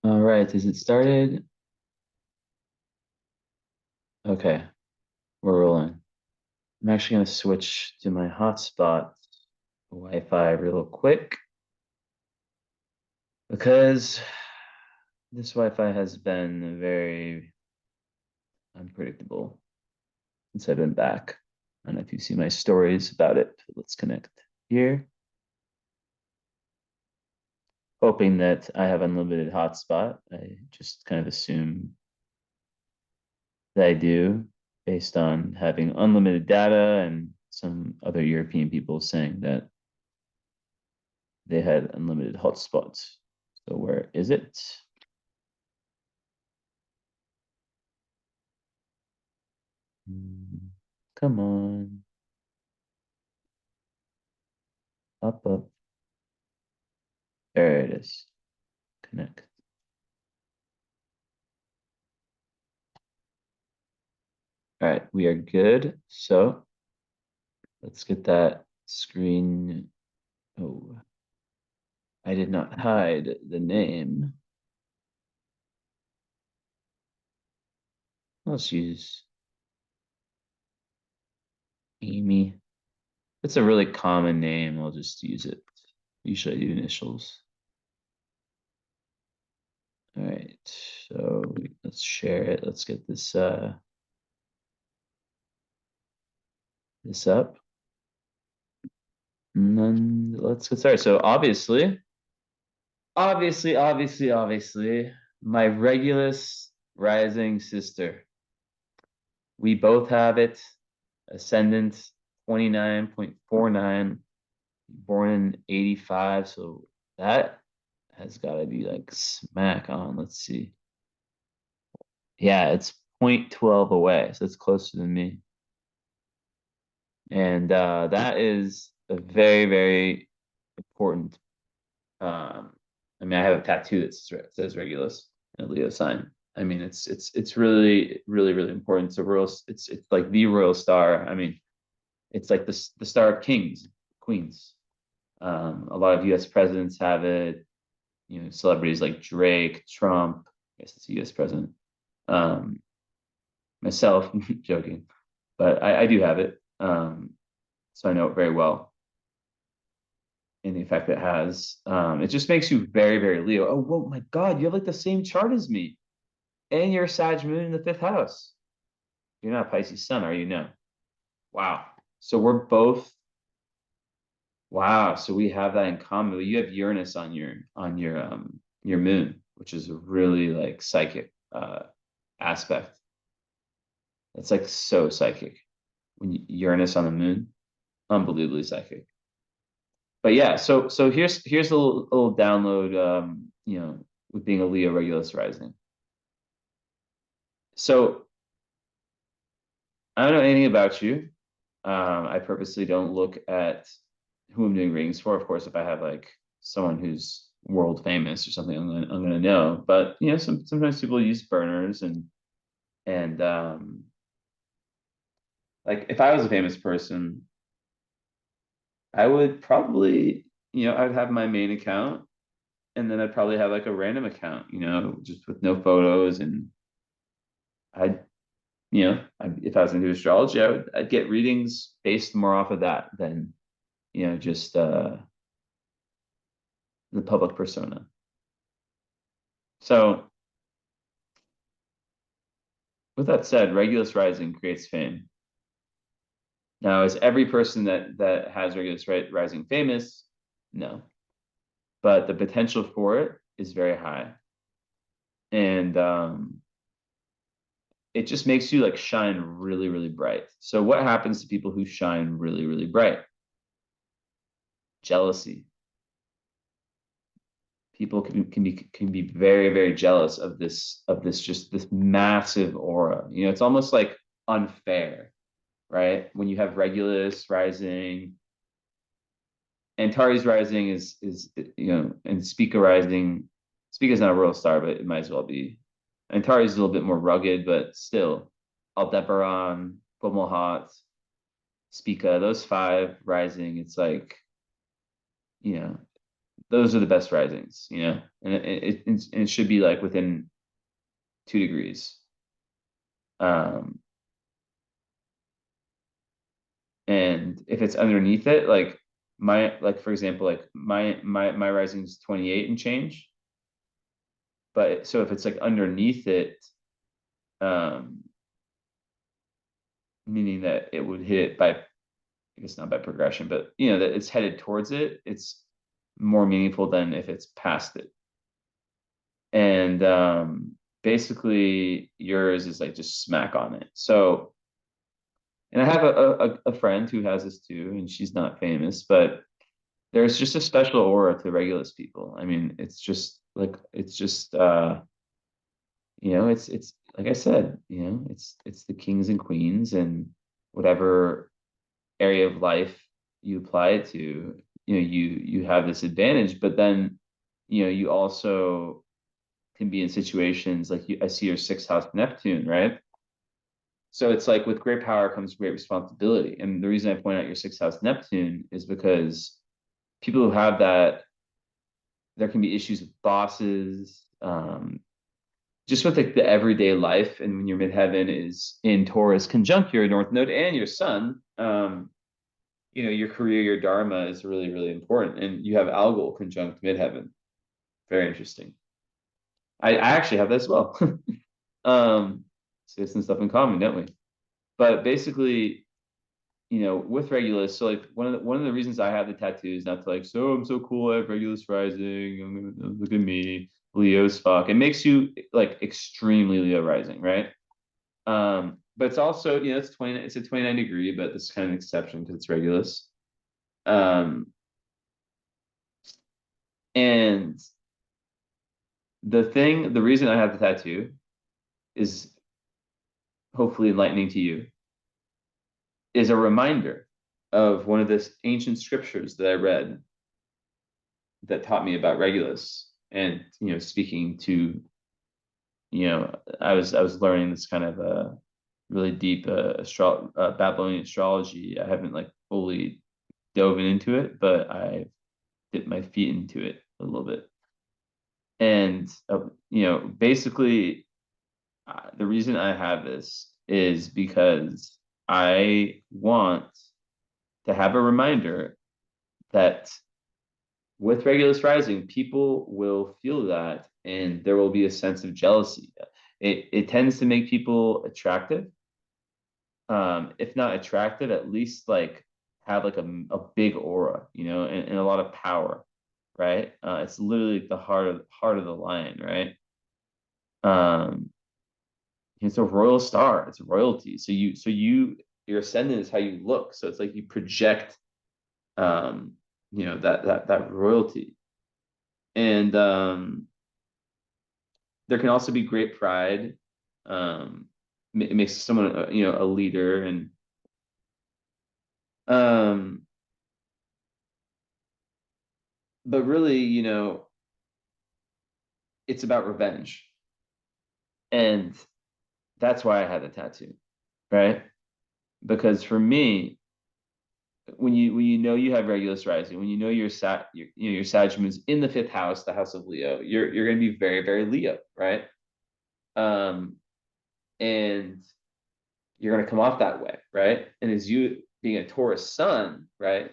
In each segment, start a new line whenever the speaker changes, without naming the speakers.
All right, is it started? Okay, we're rolling. I'm actually going to switch to my hotspot Wi-Fi real quick because this Wi-Fi has been very unpredictable since I've been back. I don't know if you see my stories about it. Let's connect here. Hoping that I have unlimited hotspot. I just kind of assume that I do based on having unlimited data and some other European people saying that they had unlimited hotspots. So where is it? Come on. Up, up. There it is. Connect. All right, we are good. So let's get that screen. Oh, I did not hide the name. Let's use Amy. It's a really common name. I'll just use it. Usually I do initials. All right, so let's share it. Let's get this this up. And then let's get started. So obviously, my Regulus rising sister. We both have it. Ascendant 29.49, born in 85. So that has got to be like smack on. Let's see. Yeah, it's 0.12 away. So it's closer than me. And that is a very, very important. Um, I mean, I have a tattoo that says Regulus and a Leo sign. I mean, it's really, really, really important. It's a royal. It's like the royal star. I mean, it's like the star of kings, queens. A lot of U.S. presidents have it. You know, celebrities like Drake, Trump. I guess it's a U.S. president. Um, Myself, joking, but I do have it. So I know it very well and the effect it has. It just makes you very, very Leo. Oh, whoa, my God, you have like the same chart as me. And you're a Sag moon in the fifth house. You're not a Pisces sun, are you? No. Wow. So we're both, wow. So we have that in common. You have Uranus on your moon, which is a really like psychic aspect. It's like so psychic. When Uranus on the moon, unbelievably psychic. But yeah, so here's a little download with being a Leo Regulus rising. So I don't know anything about you. I purposely don't look at who I'm doing readings for. Of course, if I have like someone who's world famous or something, I'm gonna know. But you know, sometimes people use burners and like if I was a famous person, I would probably I would have my main account and then I'd probably have like a random account, just with no photos and I'd if I was into astrology, I'd get readings based more off of that than just the public persona. So with that said, Regulus rising creates fame. Now, is every person that has Regulus rising famous? No, but the potential for it is very high, and it just makes you like shine really, really bright. So what happens to people who shine really, really bright? Jealousy. People can be very, very jealous of this just this massive aura. It's almost like unfair, right? When you have Regulus rising, Antares rising is and Spica rising. Spica's not a royal star, but it might as well be. Antares is a little bit more rugged, but still, Aldebaran, Fomalhaut, Spica, those five rising, it's like, you know, those are the best risings, and it should be like within 2 degrees. And if it's underneath it, like for example, like my rising is 28 and change. But so if it's like underneath it, meaning that it would hit it by, I guess not by progression, but that it's headed towards it, it's more meaningful than if it's past it. And basically yours is like just smack on it. So, and I have a friend who has this too, and she's not famous, but there's just a special aura to Regulus people. I mean, it's just it's like I said, it's the kings and queens and whatever area of life you apply it to, you have this advantage, but then you also can be in situations like I see your sixth house Neptune, right? So it's like with great power comes great responsibility. And the reason I point out your sixth house Neptune is because people who have that, there can be issues with bosses, just with like the everyday life. And when your midheaven is in Taurus conjunct your North Node and your Sun, your career, your dharma is really, really important. And you have ALGOL conjunct midheaven. Very interesting. I actually have that as well. So we have some stuff in common, don't we? But basically, with Regulus, so like one of the reasons I have the tattoo is not to like, so I'm so cool, I have Regulus rising, look at me, Leo's fuck. It makes you like extremely Leo rising, right? But it's also, it's a 29 degree, but this is kind of an exception because it's Regulus. And the reason I have the tattoo is hopefully enlightening to you, is a reminder of one of the ancient scriptures that I read that taught me about Regulus. And speaking to, I was learning this kind of really deep Babylonian astrology. I haven't like fully dove into it, but I dipped my feet into it a little bit. And basically, the reason I have this is because I want to have a reminder that with Regulus rising, people will feel that, and there will be a sense of jealousy. It tends to make people attractive, if not attractive, at least like have like a big aura, and a lot of power, right? It's literally the heart of the lion, right? Um, it's a royal star, it's royalty. Your ascendant is how you look. So it's like you project, that royalty. And there can also be great pride. It makes someone a leader. And but really, it's about revenge. And that's why I had the tattoo, right? Because for me, when you have Regulus rising, when your Sag moon's in the fifth house, the house of Leo, you're going to be very, very Leo, right? And you're going to come off that way, right? And as you being a Taurus sun, right?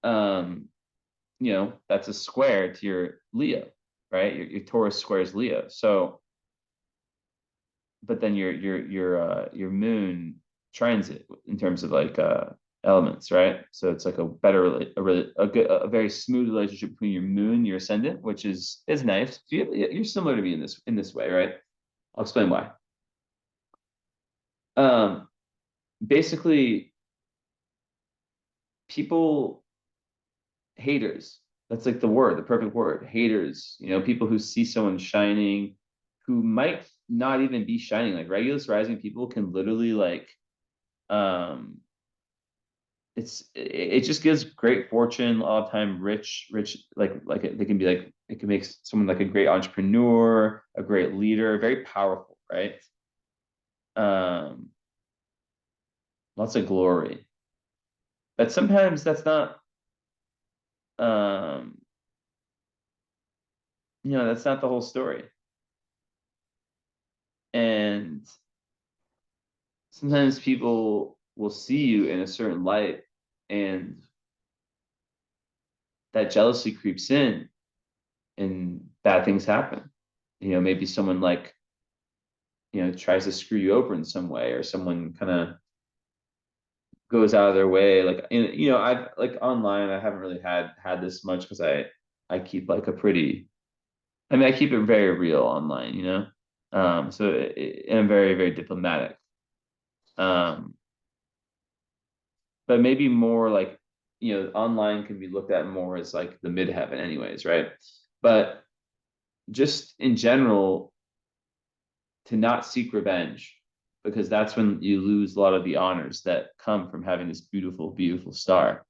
That's a square to your Leo, right? Your Taurus squares Leo. So, but then your moon trines it in terms of like elements, right? So it's like a better, a very smooth relationship between your moon, your ascendant, which is nice. You're similar to me in this way, right? I'll explain why. Basically, people, haters. That's like the perfect word. Haters. People who see someone shining, who might not even be shining. Like Regulus rising people can literally like, it just gives great fortune, all the time, rich, like they can be like, it can make someone like a great entrepreneur, a great leader, very powerful, right? Lots of glory. But sometimes that's not, um that's not the whole story. And sometimes people will see you in a certain light, and that jealousy creeps in, and bad things happen. Maybe someone like, tries to screw you over in some way, or someone kind of goes out of their way. Like, I've like online, I haven't really had this much because I keep like a pretty, I keep it very real online. So and I'm very, very diplomatic. Um, but maybe more like, online can be looked at more as like the midheaven anyways, right? But just in general, to not seek revenge, because that's when you lose a lot of the honors that come from having this beautiful, beautiful star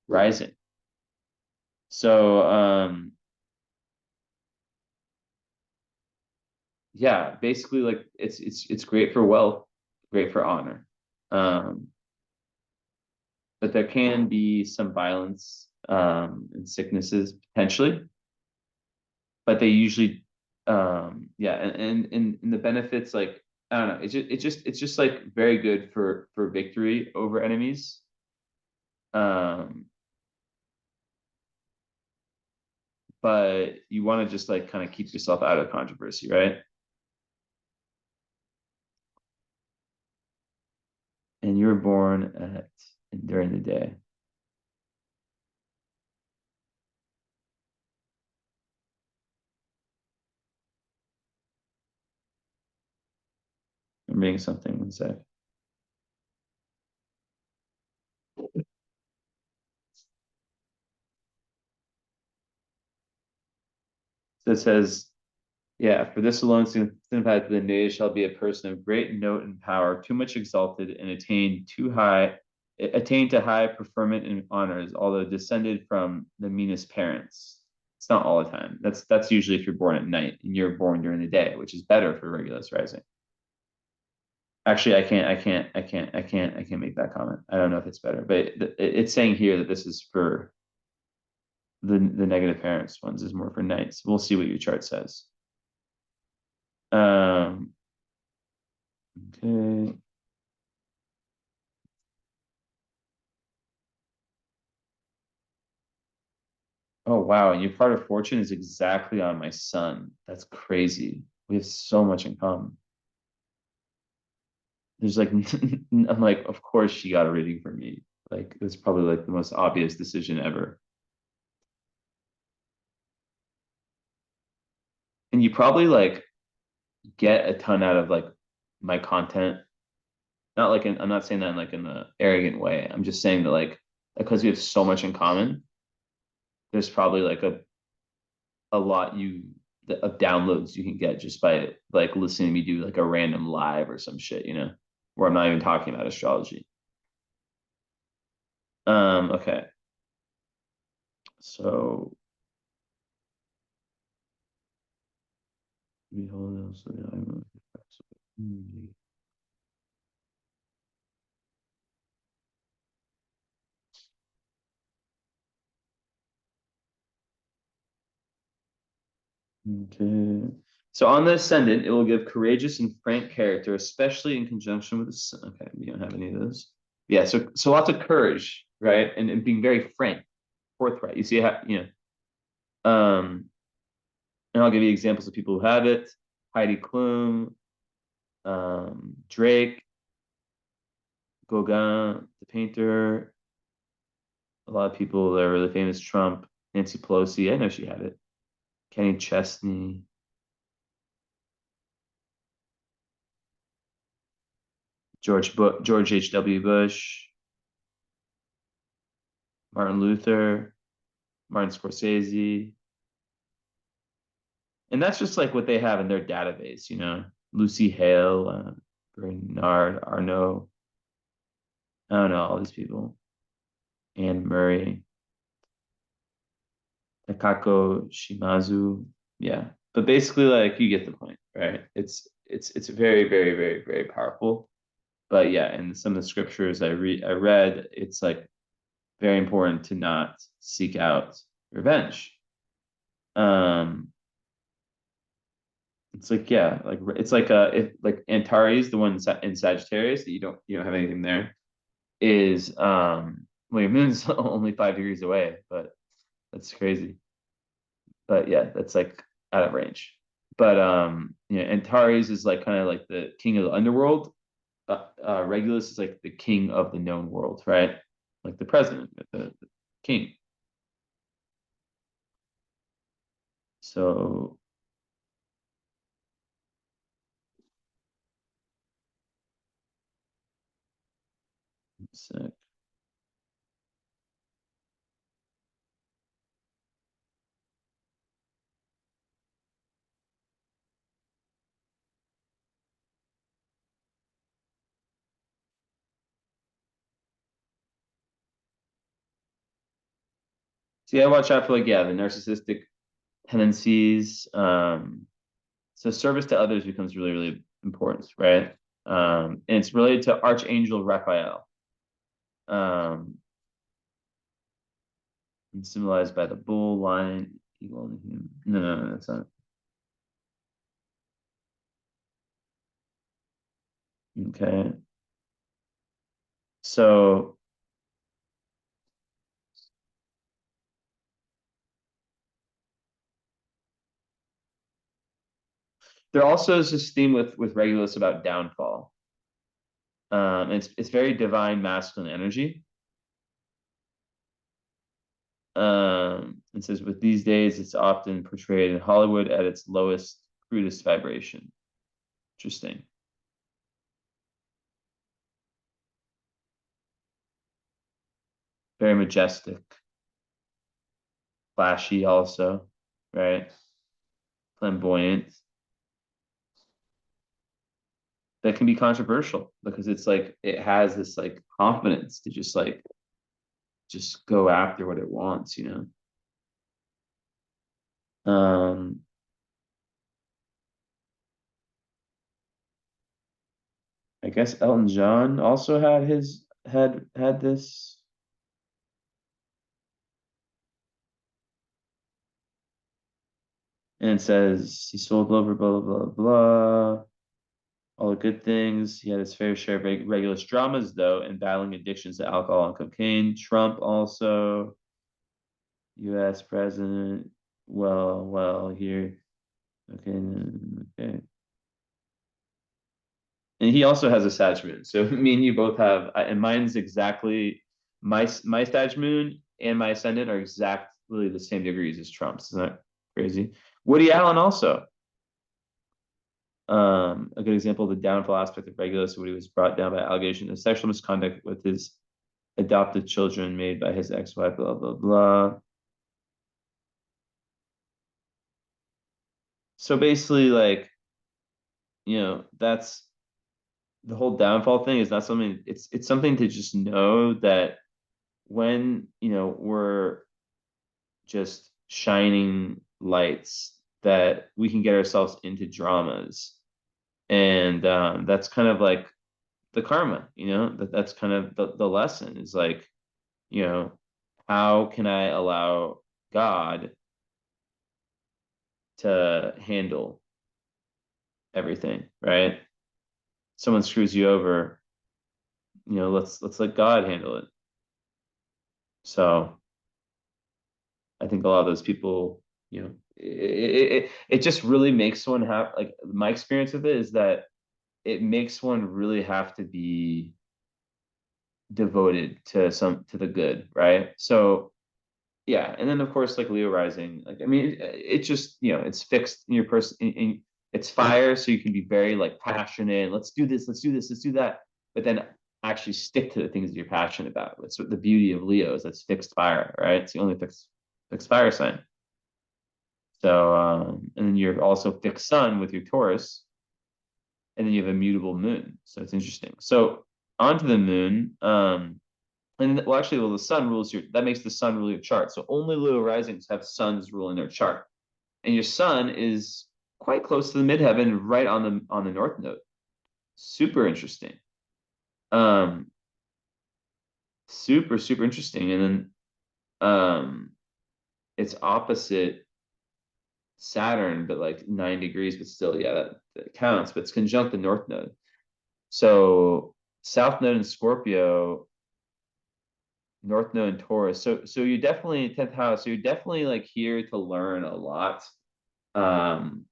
rising. So yeah, basically like it's great for wealth, great for honor. Um, but there can be some violence and sicknesses potentially, but they usually yeah, and the benefits, like, I don't know, it's just like very good for victory over enemies. Um, but you want to just like kind of keep yourself out of controversy, right? And you were born at during the day. I'm reading something. One sec. So it says, yeah, for this alone signifies that the native shall be a person of great note and power, too much exalted, and attain to high preferment and honors, although descended from the meanest parents. It's not all the time. That's usually if you're born at night and you're born during the day, which is better for Regulus rising. Actually, I can't make that comment. I don't know if it's better, but it's saying here that this is for the negative parents ones is more for nights. We'll see what your chart says. Um, okay. Oh wow, and your part of fortune is exactly on my sun. That's crazy. We have so much in common. There's like I'm like, of course she got a reading from me. Like it's probably like the most obvious decision ever. And you probably like get a ton out of like my content. Not like I'm not saying that in like in an arrogant way. I'm just saying that like because we have so much in common, there's probably like a lot of downloads you can get just by like listening to me do like a random live or some shit, where I'm not even talking about astrology. Okay. So we hold those. Okay. So on the ascendant, it will give courageous and frank character, especially in conjunction with the sun. Okay, we don't have any of those. Yeah, so lots of courage, right? And being very frank, forthright. You see how, and I'll give you examples of people who have it. Heidi Klum, Drake, Gauguin, the painter, a lot of people that are really famous, Trump, Nancy Pelosi, I know she had it. Kenny Chesney, George H.W. Bush, Martin Luther, Martin Scorsese. And that's just like what they have in their database. Lucy Hale, Bernard Arnault. I don't know, all these people. Anne Murray, Takako Shimazu. Yeah. But basically, like you get the point, right? It's very, very, very, very powerful. But yeah, in some of the scriptures I read, it's like very important to not seek out revenge. Um, It's like, yeah, like it's like if like Antares, the one in Sagittarius that you don't have anything there, is well, your moon's only 5 degrees away, but that's crazy. But yeah, that's like out of range. But yeah, Antares is like kind of like the king of the underworld. Regulus is like the king of the known world, right? Like the president, the king. So so yeah, watch out for like yeah, the narcissistic tendencies. So service to others becomes really, really important, right? And it's related to Archangel Raphael, um, and symbolized by the bull, lion, eagle, and human. No, no, no, that's not. Okay. So there also is this theme with Regulus about downfall. It's very divine masculine energy. It says with these days, it's often portrayed in Hollywood at its lowest, crudest vibration. Interesting. Very majestic, flashy also, right? Flamboyant. That can be controversial because it's like it has this like confidence to just go after what it wants, you know. I guess Elton John also had this, and it says he sold over blah blah blah blah. All the good things. He had his fair share of regular dramas, though, and battling addictions to alcohol and cocaine. Trump also, U.S. president. Well, here. Okay, okay. And he also has a Sag moon. So me and you both have, and mine's exactly my Sag moon and my ascendant are exactly the same degrees as Trump's. Isn't that crazy? Woody Allen also. A good example of the downfall aspect of Regulus, when he was brought down by allegation of sexual misconduct with his adopted children made by his ex-wife, blah, blah, blah. So basically, like, that's the whole downfall thing is not something, it's something to just know that when, we're just shining lights, that we can get ourselves into dramas. And that's kind of like the karma, that's kind of the lesson is like, you know, how can I allow God to handle everything, right? Someone screws you over, let's let God handle it. So I think a lot of those people, it just really makes one have like my experience with it is that it makes one really have to be devoted to the good, right? So yeah, and then of course like Leo rising, like I mean, it just it's fixed in your person. It's fire, so you can be very like passionate. Let's do this. Let's do this. Let's do that. But then actually stick to the things that you're passionate about. That's what the beauty of Leo is. That's fixed fire, right? It's the only fixed fire sign. So and then you're also fixed sun with your Taurus, and then you have a mutable moon. So it's interesting. So onto the moon. And well, actually, the sun rules that makes the sun rule your chart. So only Leo risings have suns ruling their chart, and your sun is quite close to the midheaven, right on the north node. Super interesting. Um, super interesting. And then it's opposite Saturn, but like 9 degrees, but still, yeah, that counts. But it's conjunct the North Node. So South Node in Scorpio, North Node in Taurus. So you definitely 10th house. So you're definitely like here to learn a lot, um,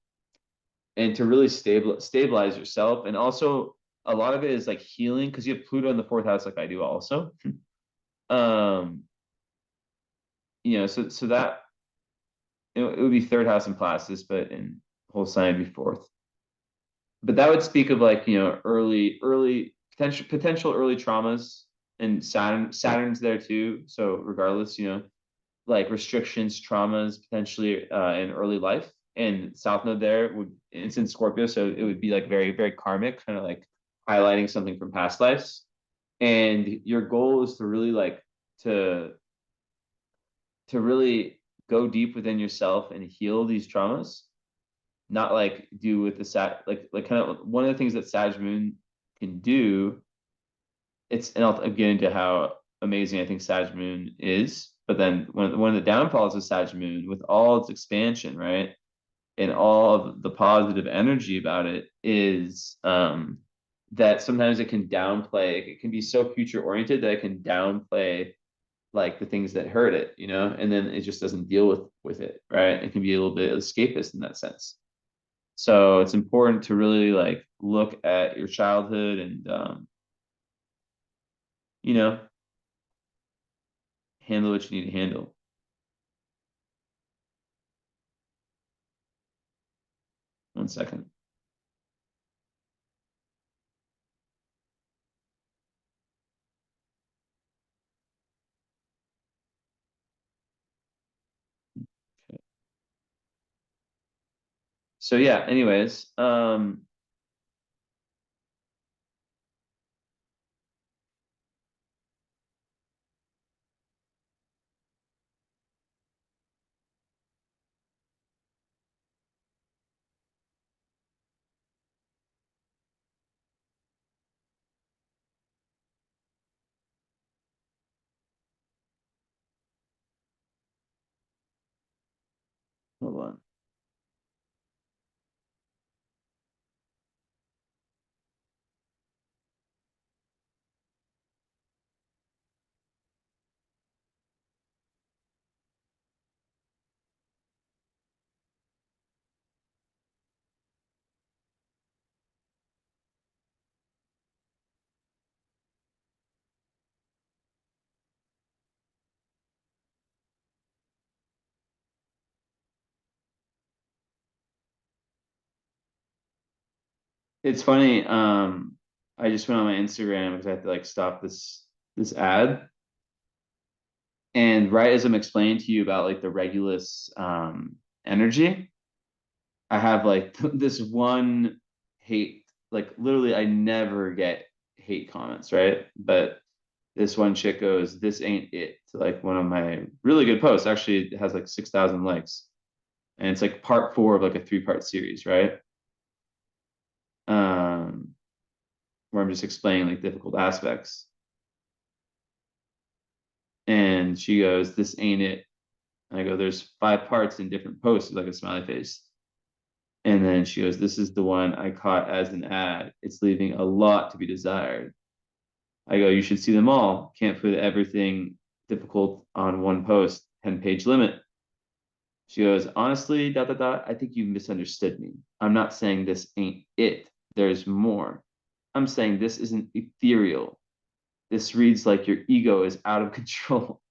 and to really stabilize yourself. And also a lot of it is like healing because you have Pluto in the fourth house, like I do also. um, so that it would be third house in Placidus, but in whole sign would be fourth. But that would speak of like early potential early traumas, and Saturn's there too. So regardless, like restrictions, traumas potentially in early life. And South Node there it's in Scorpio, so it would be like very very karmic, kind of like highlighting something from past lives. And your goal is to really like to to really go deep within yourself and heal these traumas, not like do with the like kind of one of the things that Sag Moon can do. And I'll get into how amazing I think Sag Moon is. But then one of the downfalls of Sag Moon, with all its expansion, right, and all of the positive energy about it, is that sometimes it can downplay. It can be so future oriented that it can downplay like the things that hurt it, and then it just doesn't deal with it, right? It can be a little bit escapist in that sense. So it's important to really like look at your childhood and you know, handle what you need to handle. One second. Okay. So yeah, anyways, hold on. It's funny. I just went on my Instagram because I had to like stop this ad. And right as I'm explaining to you about like the Regulus energy, I have like this one hate, like literally I never get hate comments, right? But this one chick goes, "This ain't it," to like one of my really good posts. Actually, it has like 6,000 likes. And it's like part four of like a three-part series, right? Um, where I'm just explaining like difficult aspects. And she goes, "This ain't it." And I go, "There's 5 parts in different posts," like a smiley face. And then she goes, "This is the one I caught as an ad. It's leaving a lot to be desired." I go, "You should see them all. Can't put everything difficult on one post, 10-page limit." She goes, "Honestly, dot, dot, dot, I think you misunderstood me. I'm not saying this ain't it. There's more. I'm saying this isn't ethereal. This reads like your ego is out of control.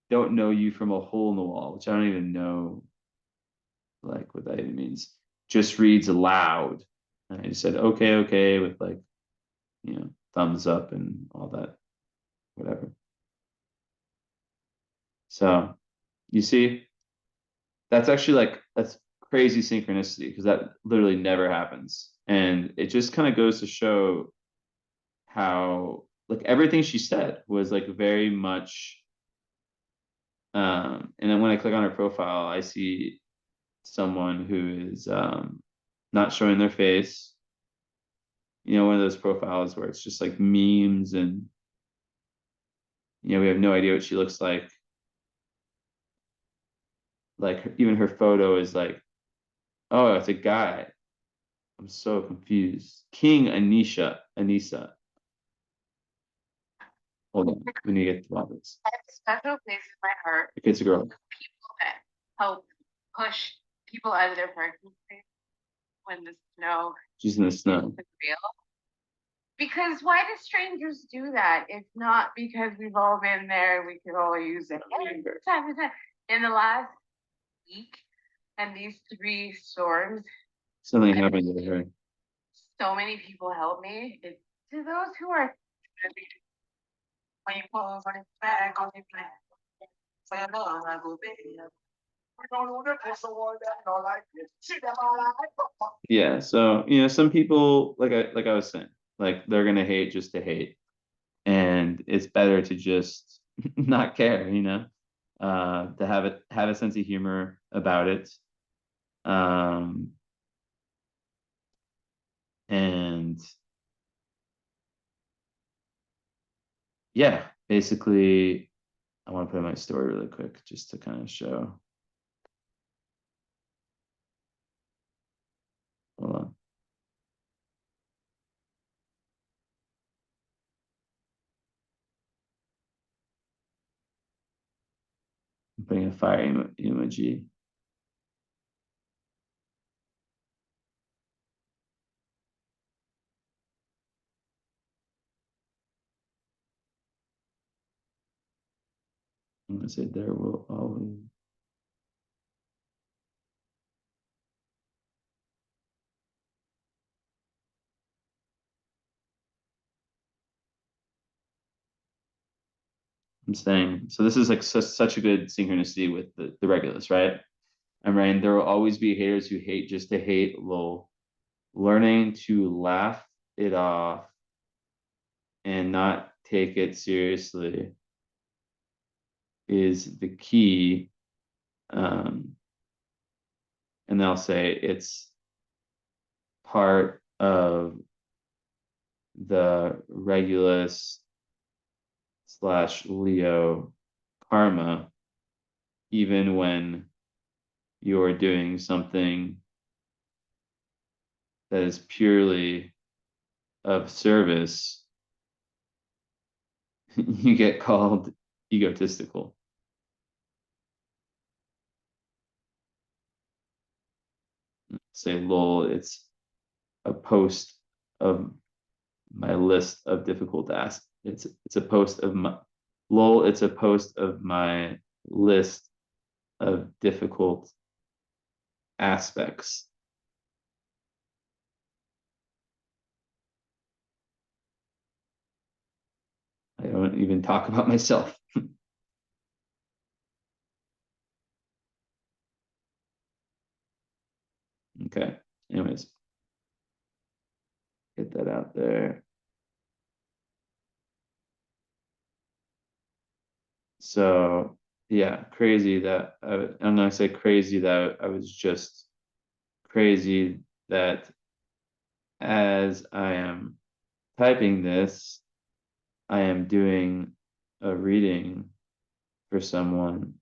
Don't know you from a hole in the wall," which I don't even know like what that even means. "Just reads aloud." And I just said, "Okay, okay," with like, thumbs up and all that, whatever. So you see, that's actually like that's crazy synchronicity because that literally never happens. And it just kind of goes to show how like everything she said was like very much and then when I click on her profile, I see someone who is not showing their face. One of those profiles where it's just like memes and we have no idea what she looks like. Like even her photo is like Oh, it's a guy. I'm so confused. King Anissa. Hold on, we need to get to all this.
I have a special place in my heart
Okay, it's a girl.
for people that help push people out of their parking space when the snow
She's in the snow.
is real. Because why do strangers do that? It's not because we've all been there. We could all use it time to time. In the last week and these 3 storms,
Something happened to her.
so many people help me. It's to those who are
Yeah, so some people like I was saying, like they're gonna hate just to hate, and it's better to just not care, to have a sense of humor about it. Um, and yeah, basically, I want to put in my story really quick just to kind of show. Hold on. I'm putting a fire emoji. I'm gonna say there will always. I'm saying so. This is like such a good synchronicity with the Regulus, right? I'm writing there will always be haters who hate just to hate. Lol. Learning to laugh it off and not take it seriously is the key. Um, and they'll say it's part of the Regulus / Leo karma, even when you're doing something that is purely of service, you get called egotistical. Say, lol, it's a post of my list of difficult tasks. It's a post of my lol, it's a post of my list of difficult aspects. I don't even talk about myself. Okay. Anyways, get that out there. So yeah, crazy that I'm gonna say crazy that I was just crazy that as I am typing this, I am doing a reading for someone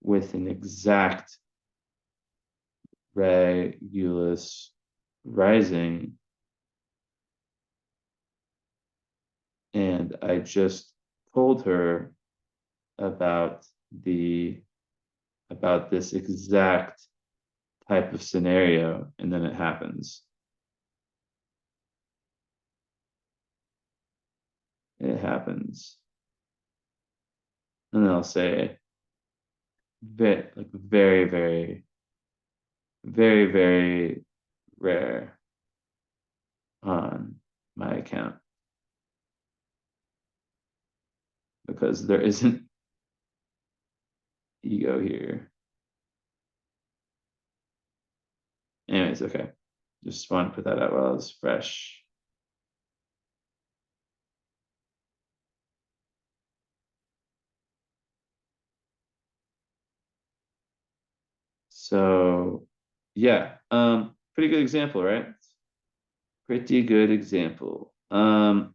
with an exact Regulus rising, and I just told her about the about this exact type of scenario, and then it happens. It happens. And then I'll say very, very, very, very rare on my account because there isn't ego here. Anyways, okay. Just want to put that out while it's fresh. So yeah, pretty good example, right? Pretty good example. So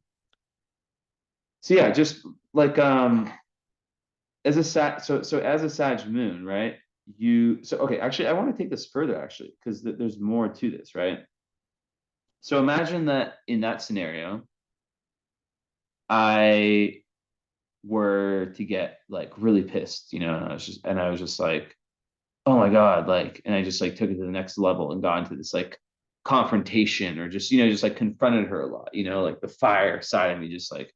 yeah, just like as a Sag, so as a Sag moon, right? so okay, actually, I want to take this further actually, because there's more to this, right? So imagine that in that scenario, I were to get like really pissed, and I was just like, oh my God, like, and I just like took it to the next level and got into this like confrontation or just, just like confronted her a lot, like the fire side of me, just like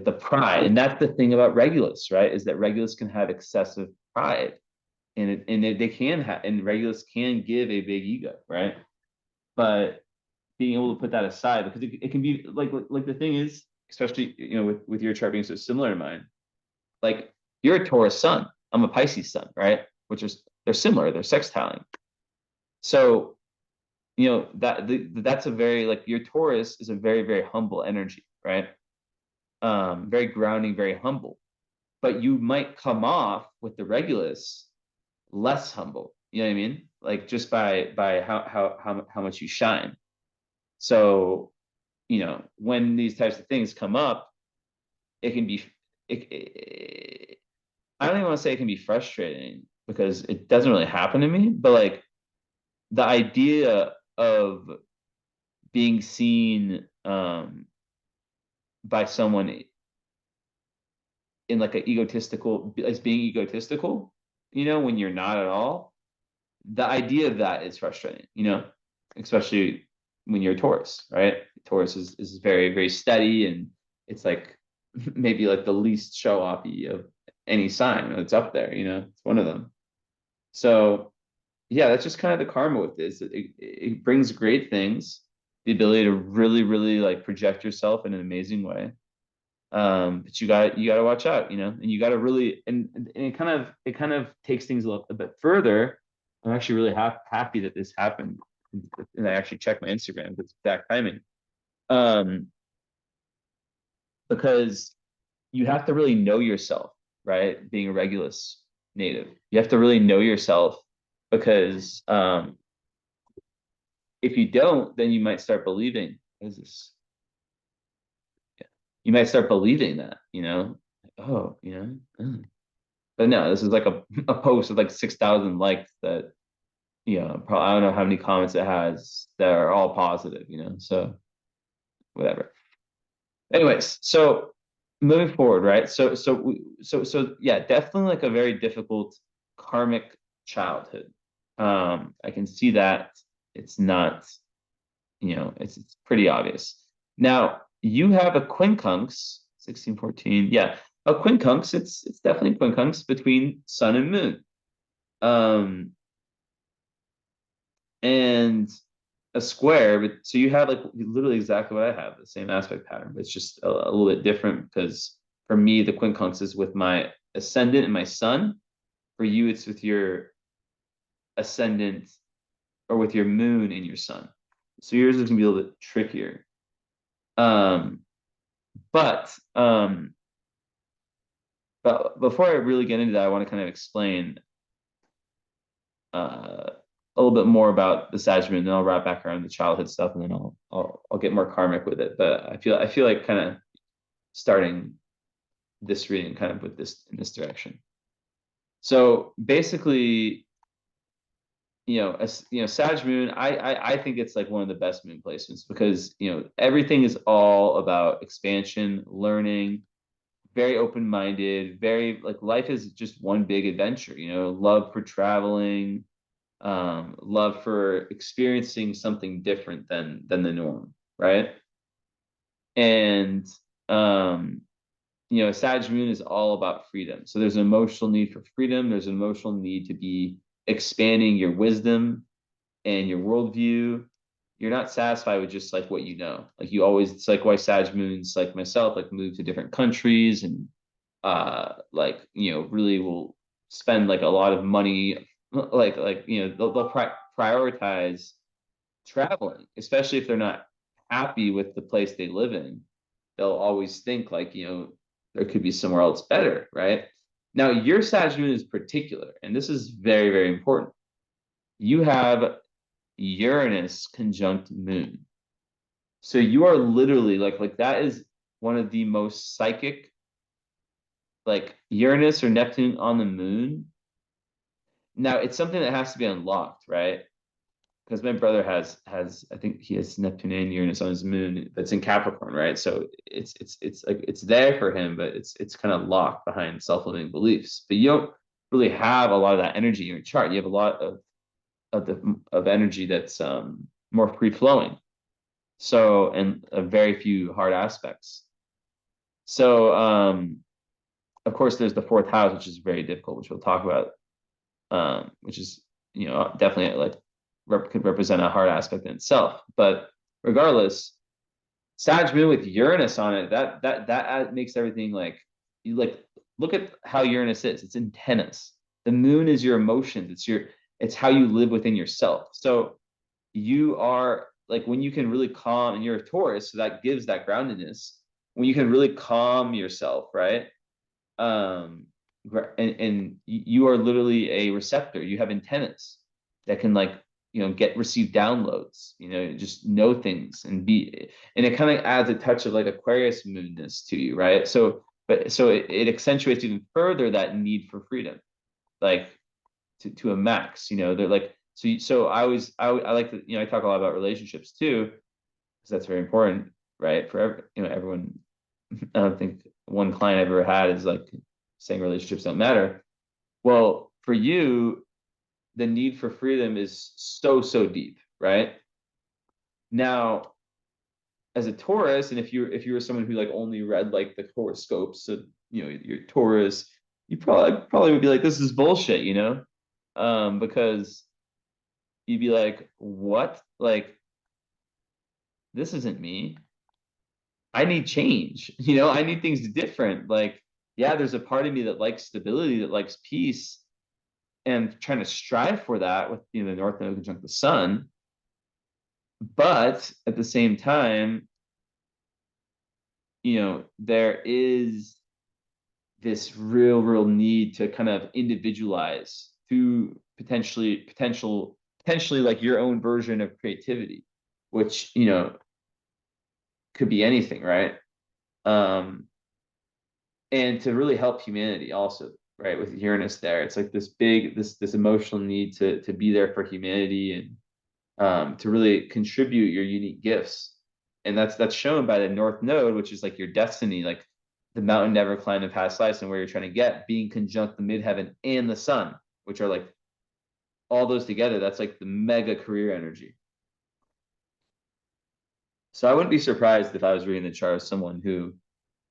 the pride. And that's the thing about Regulus, right? Is that Regulus can have excessive pride they can have, and Regulus can give a big ego, right? But being able to put that aside because it can be like the thing is, especially, with your chart being so similar to mine, like you're a Taurus sun, I'm a Pisces sun, right? Which is they're similar, they're sextiling. So, that's a very like your Taurus is a very, very humble energy, right? Very grounding, very humble. But you might come off with the Regulus less humble. You know what I mean? Like just by how much you shine. So, when these types of things come up, it can be I don't even want to say it can be frustrating because it doesn't really happen to me, but like the idea of being seen by someone in like an egotistical as being egotistical, when you're not at all, the idea of that is frustrating, especially when you're a Taurus, right? Taurus is very, very steady and it's like maybe like the least show offy of any sign. It's up there, it's one of them. So yeah, that's just kind of the karma with this. It brings great things, the ability to really, really like project yourself in an amazing way. But you got to watch out, and you got to really and it kind of takes things a bit further. I'm actually really happy that this happened, and I actually checked my Instagram. It's exact timing. Um, because you have to really know yourself, right? Being a Regulus native, you have to really know yourself because if you don't, then you might start believing. What is this? Yeah. You might start believing that, oh, But no, this is like a post with like 6,000 likes that, probably I don't know how many comments it has that are all positive, so whatever. Anyways, so moving forward, right? So yeah, definitely like a very difficult karmic childhood. I can see that it's not, it's pretty obvious. Now you have a quincunx, 1614. Yeah, a quincunx, it's definitely quincunx between sun and moon. Um, and a square, but so you have like literally exactly what I have, the same aspect pattern, but it's just a little bit different because for me, the quincunx is with my ascendant and my sun. For you, it's with your ascendant or with your moon and your sun. So yours is gonna be a little bit trickier. Um, but but before I really get into that, I want to kind of explain a little bit more about the Sagittarius, and then I'll wrap back around the childhood stuff, and then I'll get more karmic with it. But I feel like kind of starting this reading kind of with this in this direction. So basically, Sag Moon, I think it's like one of the best moon placements because everything is all about expansion, learning, very open-minded, very like life is just one big adventure, love for traveling, love for experiencing something different than the norm, right? And Sag Moon is all about freedom. So there's an emotional need for freedom. There's an emotional need to be expanding your wisdom and your worldview. You're not satisfied with just like what you know. Like you always, it's like why Sag Moons, like myself, like move to different countries and like really will spend like a lot of money, like they'll prioritize traveling, especially if they're not happy with the place they live in. They'll always think like, there could be somewhere else better, right? Now, your Sag moon is particular, and this is very, very important. You have Uranus conjunct moon. So you are literally like that is one of the most psychic, like Uranus or Neptune on the moon. Now it's something that has to be unlocked, right? Because my brother has I think he has Neptune and Uranus on his moon that's in Capricorn, right? So it's like it's there for him, but it's kind of locked behind self-limiting beliefs. But you don't really have a lot of that energy in your chart. You have a lot of energy that's more free flowing. So and very few hard aspects. So of course there's the fourth house, which is very difficult, which we'll talk about. Which is definitely like could represent a hard aspect in itself. But regardless, Sag moon with Uranus on it, that makes everything like you like look at how Uranus is. It's in tennis. The moon is your emotions. It's how you live within yourself. So you are like when you can really calm, and you're a Taurus, so that gives that groundedness. When you can really calm yourself, right? um and you are literally a receptor. You have antennas that can like get receive downloads, just know things and be, and it kind of adds a touch of like Aquarius moonness to you, right? So but so it accentuates even further that need for freedom, like to a max. They're like so I like to, I talk a lot about relationships too, because that's very important, right? For everyone. I don't think one client I've ever had is like saying relationships don't matter. Well, for you, the need for freedom is so deep, right? Now, as a Taurus, and if you were someone who like only read like the horoscopes, so you're Taurus, you probably would be like, this is bullshit, because you'd be like, what? Like, this isn't me. I need change. I need things different. Like, yeah, there's a part of me that likes stability, that likes peace, and trying to strive for that with the North Node conjunct the Sun. But at the same time, there is this real need to kind of individualize through potentially like your own version of creativity, which could be anything, right? Um, and to really help humanity also, right? With Uranus there, it's like this big this emotional need to be there for humanity, and to really contribute your unique gifts. And that's shown by the North Node, which is like your destiny, like the mountain never climbed in past lives, and where you're trying to get, being conjunct the midheaven and the sun, which are like all those together. That's like the mega career energy. So I wouldn't be surprised if I was reading the chart of someone who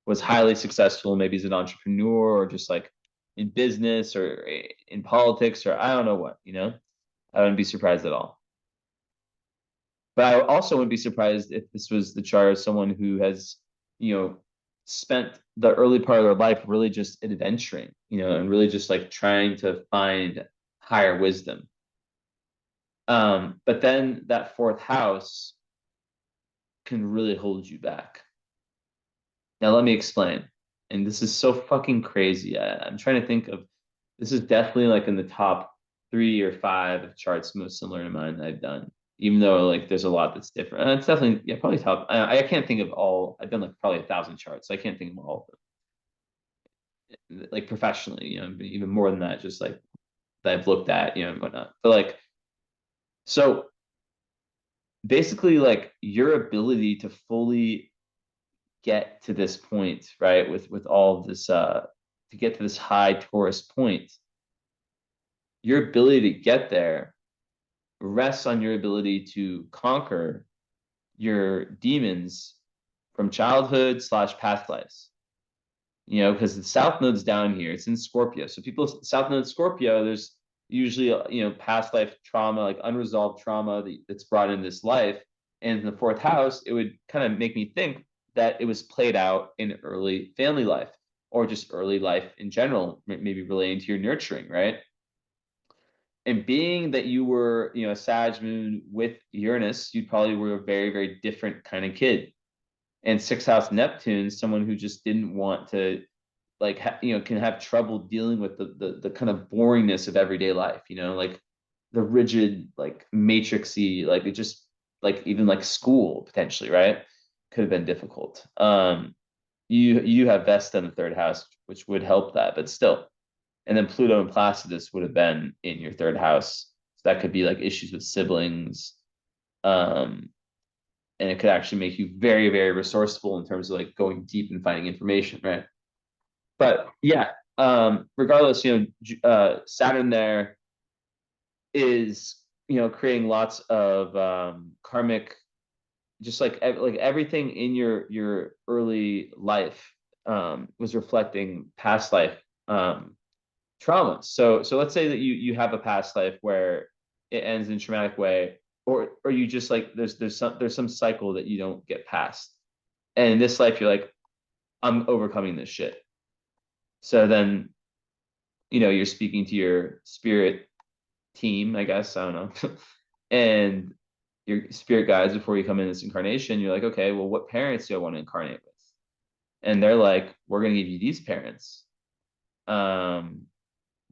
was highly successful, maybe as an entrepreneur, or just like in business or in politics, or I don't know what. I wouldn't be surprised at all. But I also wouldn't be surprised if this was the chart of someone who has, spent the early part of their life really just adventuring, and really just like trying to find higher wisdom. But then that fourth house can really hold you back. Now let me explain. And this is so fucking crazy. I'm trying to think of, this is definitely like in the top 3 or 5 of charts most similar to mine that I've done. Even though like there's a lot that's different. And it's definitely, yeah, probably top. I can't think of all. I've done like probably 1,000 charts. So I can't think of all of them. Like professionally, even more than that, just like that I've looked at, and whatnot. But like, so basically like your ability to fully get to this point, right? With all of this to get to this high Taurus point, your ability to get there rests on your ability to conquer your demons from childhood slash past lives. Because the South Node's down here, it's in Scorpio. So people, South Node Scorpio, there's usually past life trauma, like unresolved trauma that's brought in this life. And in the fourth house, it would kind of make me think that it was played out in early family life, or just early life in general, maybe relating to your nurturing, right? And being that you were, a Sag moon with Uranus, you probably were a very different kind of kid. And sixth house Neptune, someone who just didn't want to, like, can have trouble dealing with the kind of boringness of everyday life, like the rigid, like matrixy, like it just, like even like school potentially, right? Could have been difficult. You have Vesta in the third house, which would help that, but still. And then Pluto and Placidus would have been in your third house. So that could be like issues with siblings. Um, and it could actually make you very, very resourceful in terms of like going deep and finding information, right? But yeah, regardless, Saturn there is, creating lots of karmic, just like everything in your early life was reflecting past life traumas. So let's say that you have a past life where it ends in a traumatic way, or you just like there's some cycle that you don't get past, and in this life you're like, I'm overcoming this shit. So then you're speaking to your spirit team, I guess, I don't know, and your spirit guides before you come in this incarnation. You're like, okay, well, what parents do I want to incarnate with? And they're like, we're going to give you these parents, um,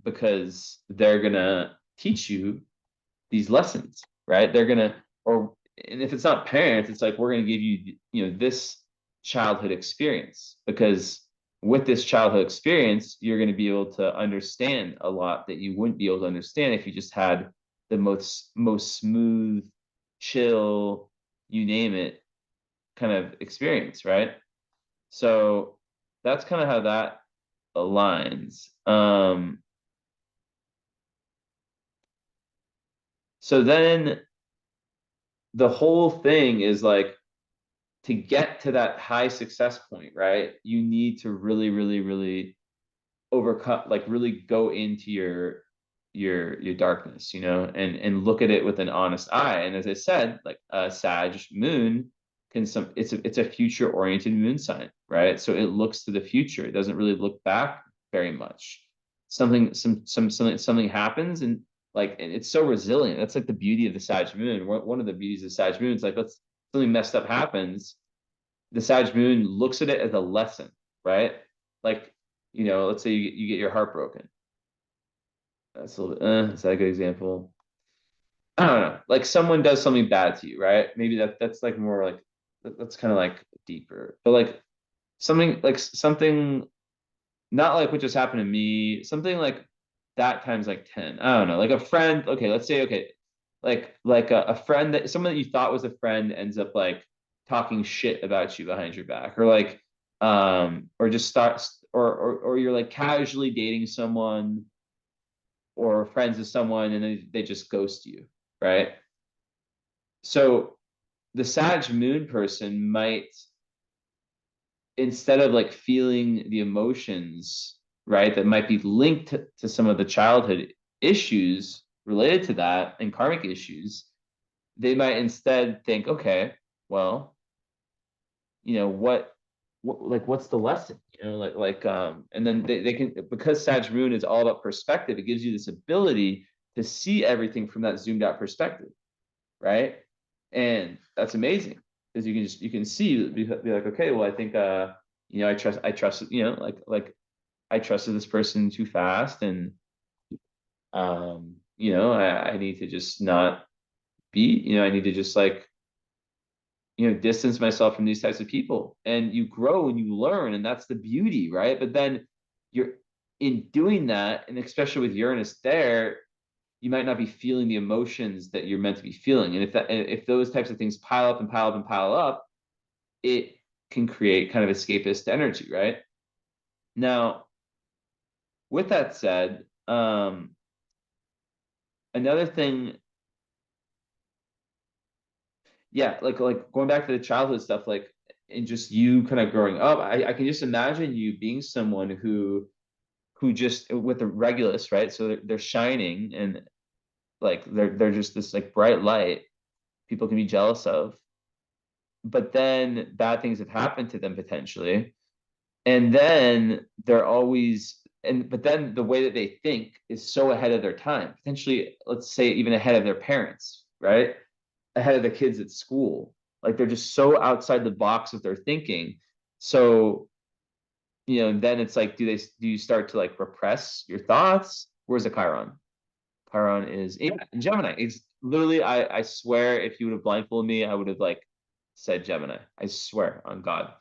because they're going to teach you these lessons, right? They're going to, and if it's not parents, it's like, we're going to give you, this childhood experience, because with this childhood experience, you're going to be able to understand a lot that you wouldn't be able to understand if you just had the most smooth, chill, you name it, kind of experience, right? So that's kind of how that aligns. So then the whole thing is like, to get to that high success point, right? You need to really, really, really overcome, like really go into your darkness, and look at it with an honest eye. And as I said, like a Sag moon it's a future oriented moon sign, right? So it looks to the future. It doesn't really look back very much. Something happens, and it's so resilient. That's like the beauty of the Sag moon. One of the beauties of Sag moon is like, let's something messed up happens, the Sag moon looks at it as a lesson, right? Like, let's say you get your heart broken. That's a little bit, is that a good example? I don't know. Like someone does something bad to you, right? Maybe that's like more like, that's kind of like deeper, but like something not like what just happened to me, something like that times like 10. I don't know, like a friend. Okay, let's say, okay, like a friend, that someone that you thought was a friend ends up like talking shit about you behind your back, or like or just starts, or you're like casually dating someone or friends with someone, and then they just ghost you, right? So the Sag moon person might, instead of like feeling the emotions, right, that might be linked to some of the childhood issues related to that and karmic issues, they might instead think, okay, well, what's the lesson? And then they can, because Sag moon is all about perspective, it gives you this ability to see everything from that zoomed out perspective, right? And that's amazing, because you can see, be like, okay, well, I think I trust, I trusted this person too fast, and I need to just not be, I need to just like, distance myself from these types of people. And you grow and you learn, and that's the beauty, right? But then you're in doing that, and especially with Uranus there, you might not be feeling the emotions that you're meant to be feeling. And if those types of things pile up and pile up and pile up, it can create kind of escapist energy, right? Now, with that said, another thing, yeah, like going back to the childhood stuff, like, and just you kind of growing up, I can just imagine you being someone who just, with the Regulus, right? So they're shining, and like they're just this like bright light people can be jealous of, but then bad things have happened to them potentially, and then they're always, but then the way that they think is so ahead of their time, potentially, let's say even ahead of their parents, right? Ahead of the kids at school. Like they're just so outside the box of their thinking. So, then it's like, do you start to like repress your thoughts? Where's the Chiron? Chiron is, yeah, in Gemini. It's literally, I swear, if you would have blindfolded me, I would have like said Gemini. I swear on God.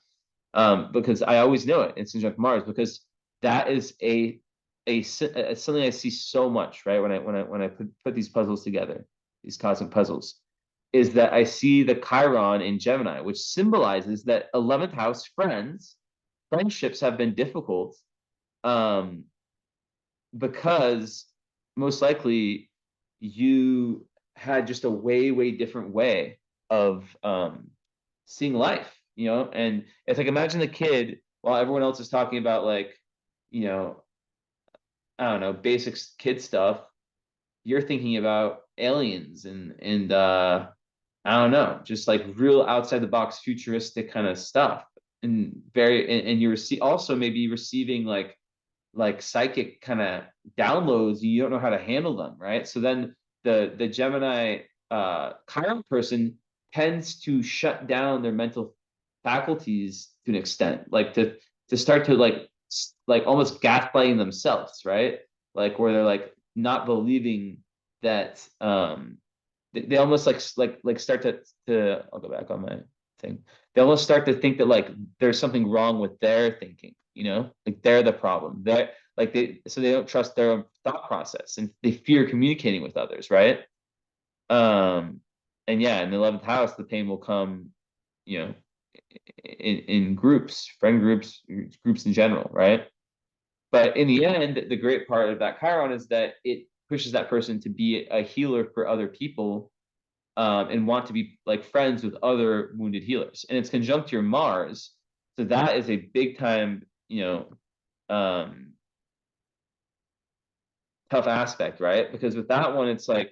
Because I always know it. It's in Mars, because that is a something I see so much, right? When I put these puzzles together, these cosmic puzzles, is that I see the Chiron in Gemini, which symbolizes that 11th house friendships have been difficult, um, because most likely you had just a way different way of seeing life, and it's like, imagine the kid while everyone else is talking about, like, you know I don't know, basic kid stuff, you're thinking about aliens and I don't know, just like real outside the box futuristic kind of stuff, and you also maybe receiving like psychic kind of downloads, you don't know how to handle them, right? So then the Gemini Chiron person tends to shut down their mental faculties to an extent, like to start to like almost gaslighting themselves, right? Like where they're like not believing that they almost like start to I'll go back on my thing. They almost start to think that like there's something wrong with their thinking, like they're the problem. They're like they don't trust their own thought process and they fear communicating with others, right? Um, and yeah, in the 11th house, the pain will come, you know, in groups, friend groups in general, right? But in the end, the great part of that Chiron is that it pushes that person to be a healer for other people, and want to be like friends with other wounded healers. And it's conjunct your Mars. So that is a big time, um, tough aspect, right? Because with that one, it's like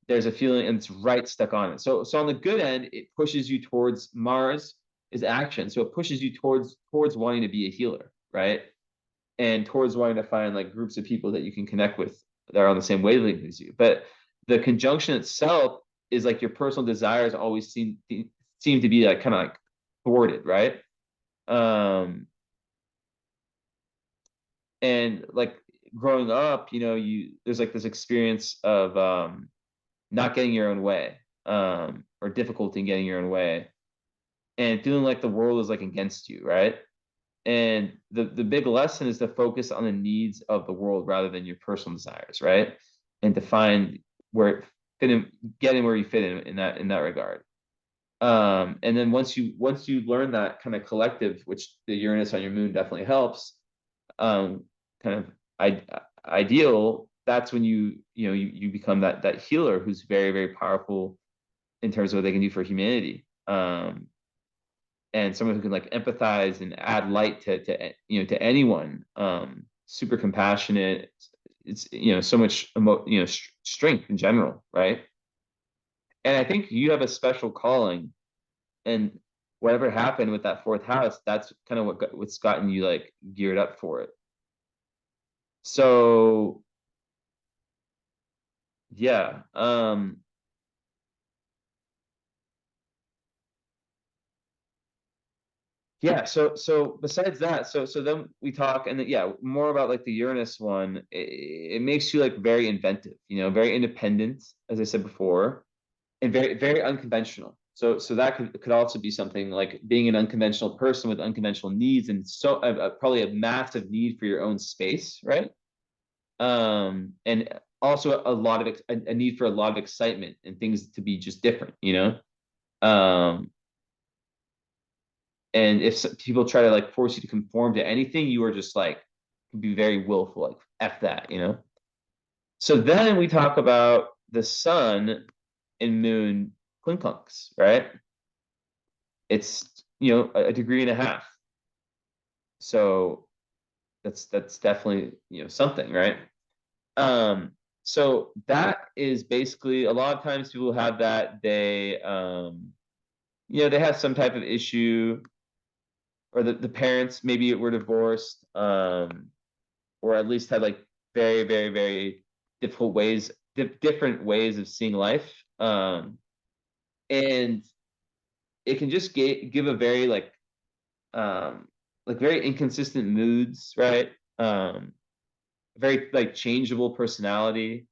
there's a feeling and it's right stuck on it. So on the good end, it pushes you towards Mars is action. So it pushes you towards wanting to be a healer, right? And towards wanting to find like groups of people that you can connect with that are on the same wavelength as you. But the conjunction itself is like your personal desires always seem to be like kind of like thwarted, right? And like growing up, there's like this experience of not getting your own way, or difficulty in getting your own way, and feeling like the world is like against you, right? And the big lesson is to focus on the needs of the world rather than your personal desires, right? And to find where fit in, getting where you fit in that regard. And then once you learn that kind of collective, which the Uranus on your moon definitely helps, kind of I, ideal, that's when you become that healer who's very powerful in terms of what they can do for humanity. And someone who can like empathize and add light to anyone. Super compassionate. It's so much strength in general, right? And I think you have a special calling, and whatever happened with that fourth house, that's kind of what's gotten you like geared up for it. So yeah, yeah. So besides that, so then we talk, and then, yeah, more about like the Uranus one. It makes you like very inventive, very independent, as I said before, and very unconventional. So that could also be something like being an unconventional person with unconventional needs, and so probably a massive need for your own space, right? And also a lot of a need for a lot of excitement and things to be just different, um and if people try to like force you to conform to anything, you are just like be very willful, like f that, so then we talk about the sun and moon quincunx, right? It's a degree and a half, so that's definitely something, right? um so that is basically, a lot of times people have that, they have some type of issue, or the parents maybe were divorced, or at least had like very difficult different ways of seeing life, and it can just give a very like very inconsistent moods, right? Very like changeable personality,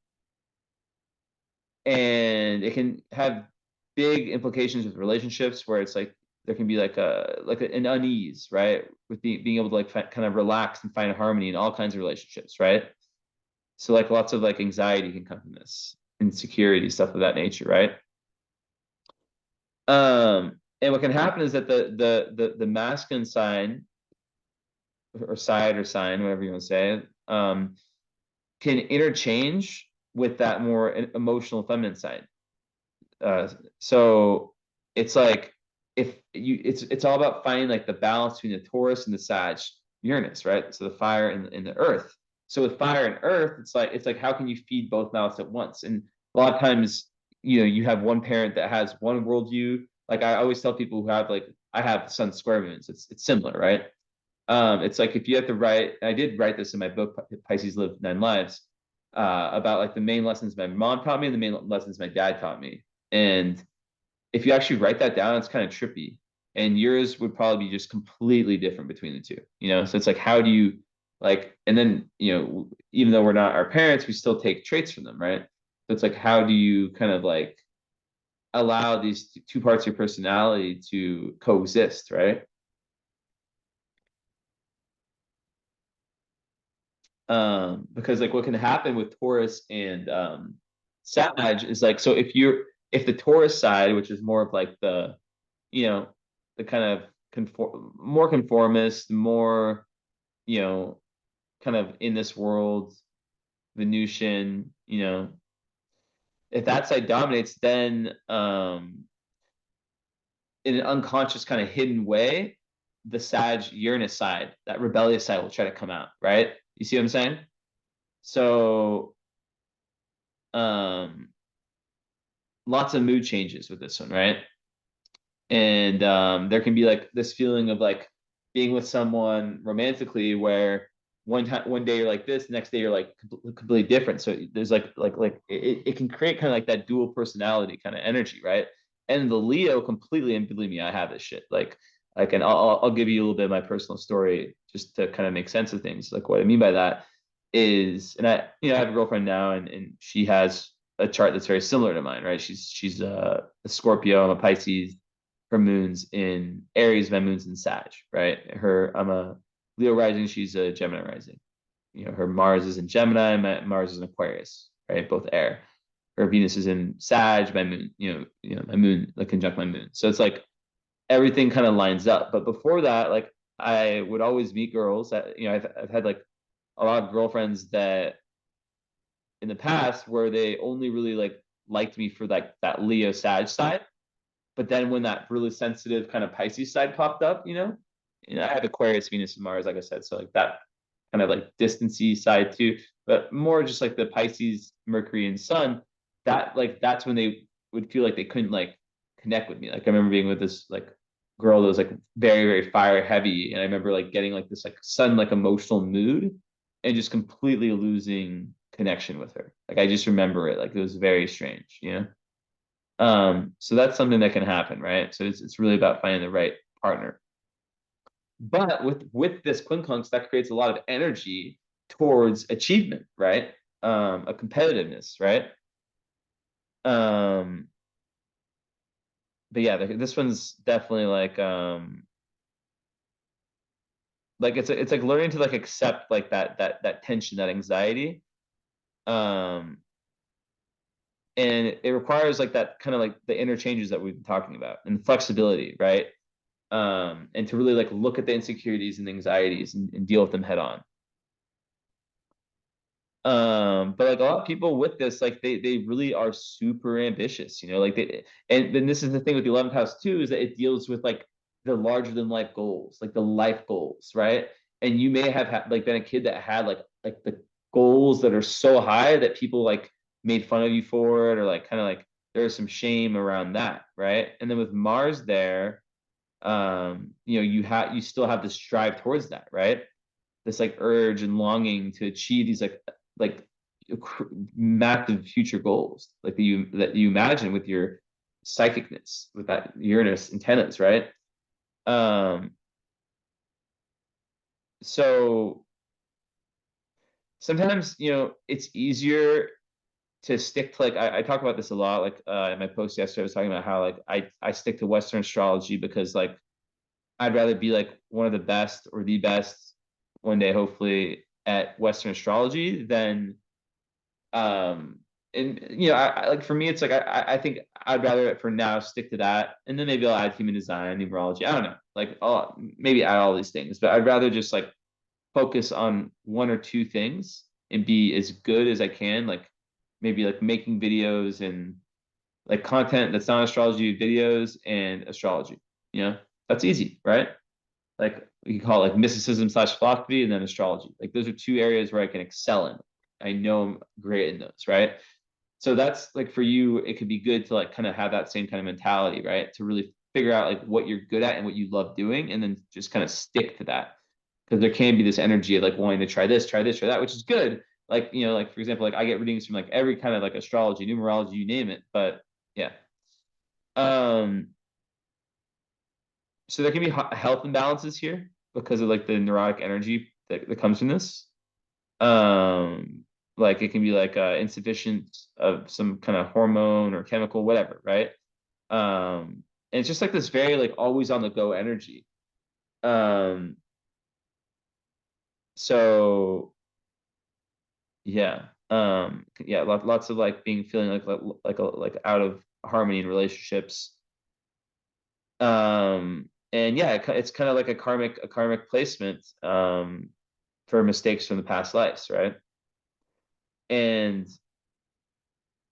and it can have big implications with relationships where it's like there can be like an unease, right? With being able to like kind of relax and find harmony in all kinds of relationships, right? So like lots of like anxiety can come from this, insecurity, stuff of that nature, right? And what can happen is that the masculine sign or side or sign, whatever you want to say, can interchange with that more emotional feminine side. So it's like if you it's all about finding like the balance between the Taurus and the Sag Uranus, right? So the fire and the earth. So with fire and earth, it's like how can you feed both mouths at once? And a lot of times, you have one parent that has one worldview. Like I always tell people who have like I have sun square moons. It's similar, right? It's like if you have to write, I did write this in my book, Pisces Live Nine Lives, about like the main lessons my mom taught me and the main lessons my dad taught me. And if you actually write that down, it's kind of trippy. And yours would probably be just completely different between the two. So it's like, how do you like, and then, even though we're not our parents, we still take traits from them, right? So it's like, how do you kind of like allow these two parts of your personality to coexist, right? Because like what can happen with Taurus and Sag is like, so if the Taurus side, which is more of like you know the kind of more conformist, more you know kind of in this world, Venusian, if that side dominates, then in an unconscious kind of hidden way, the Sag Uranus side, that rebellious side, will try to come out, right? You see what I'm saying? So um lots of mood changes with this one, right? And there can be like this feeling of like being with someone romantically where one day you're like this, next day you're like completely different. So there's like it can create kind of like that dual personality kind of energy, right? And the Leo completely, and believe me, I have this shit. And I'll give you a little bit of my personal story just to kind of make sense of things. Like what I mean by that is, and I have a girlfriend now, and she has a chart that's very similar to mine, right? She's a Scorpio, I'm a Pisces, her moon's in Aries, my moon's in Sag, right? I'm a Leo rising, she's a Gemini rising. Her Mars is in Gemini, my Mars is in Aquarius, right? Both air. Her Venus is in Sag, my moon, my moon, like conjunct my moon. So it's like everything kind of lines up. But before that, like I would always meet girls that, I've had like a lot of girlfriends that in the past where they only really like liked me for like that Leo Sag side. But then when that really sensitive kind of Pisces side popped up, I have Aquarius, Venus, and Mars, like I said, so like that kind of like distancy side too, but more just like the Pisces, Mercury, and Sun. That's when they would feel like they couldn't like connect with me. Like I remember being with this like girl that was like very very fire heavy, and I remember like getting like this like sudden like emotional mood, and just completely losing connection with her. Like I just remember it, like it was very strange. So that's something that can happen, right? So it's really about finding the right partner. But with this quincunx, that creates a lot of energy towards achievement, right? A competitiveness, right? Um, but yeah, this one's definitely like it's like learning to like accept like that tension, that anxiety. Um, and it requires like that kind of like the interchanges that we've been talking about and flexibility, right? And to really like look at the insecurities and anxieties and deal with them head on. But like a lot of people with this, like they really are super ambitious, like and then this is the thing with the 11th house too, is that it deals with like the larger than life goals, like the life goals, right? And you may have like been a kid that had like the goals that are so high that people like made fun of you for it, or like kind of like there's some shame around that, right? And then with Mars there, you still have this drive towards that, right? This like urge and longing to achieve these like massive future goals, like that you imagine with your psychicness, with that Uranus antennas, right? um so sometimes it's easier to stick to like I talk about this a lot. Like in my post yesterday, I was talking about how like I stick to Western astrology because like I'd rather be like one of the best or the best one day, hopefully, at Western astrology than and I like for me it's like I think I'd rather for now stick to that, and then maybe I'll add human design, numerology. I don't know, like I'll maybe add all these things, but I'd rather just like focus on one or two things and be as good as I can, like maybe like making videos and like content that's not astrology videos and astrology. That's easy, right? Like you call it like mysticism slash philosophy and then astrology. Like those are two areas where I can excel in. I know I'm great in those, right? So that's like for you, it could be good to like kind of have that same kind of mentality, right? To really figure out like what you're good at and what you love doing, and then just kind of stick to that. Because there can be this energy of like wanting to try this, try this, try that, which is good. Like, like for example, like I get readings from like every kind of like astrology, numerology, you name it. But yeah. Um, so there can be health imbalances here because of like the neurotic energy that comes from this. Um, like it can be like insufficient of some kind of hormone or chemical, whatever, right? And it's just like this very like always on the go energy. Um, so yeah, yeah, lots of like being feeling like out of harmony in relationships. And yeah, it's kind of like a karmic placement for mistakes from the past lives, right? And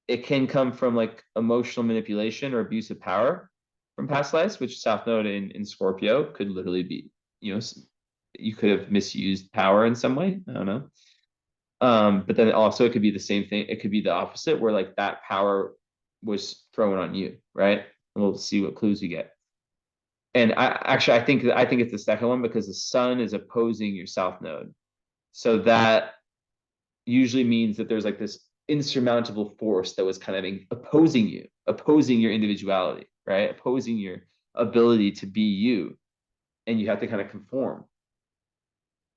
it can come from like emotional manipulation or abuse of power from past lives, which South Node in Scorpio could literally be. You know, you could have misused power in some way. I don't know. But then also it could be the same thing. It could be the opposite, where like that power was thrown on you, right? And we'll see what clues you get. And I think it's the second one because the sun is opposing your South Node, so that usually means that there's like this insurmountable force that was kind of opposing you, opposing your individuality, right? Opposing your ability to be you, and you have to kind of conform.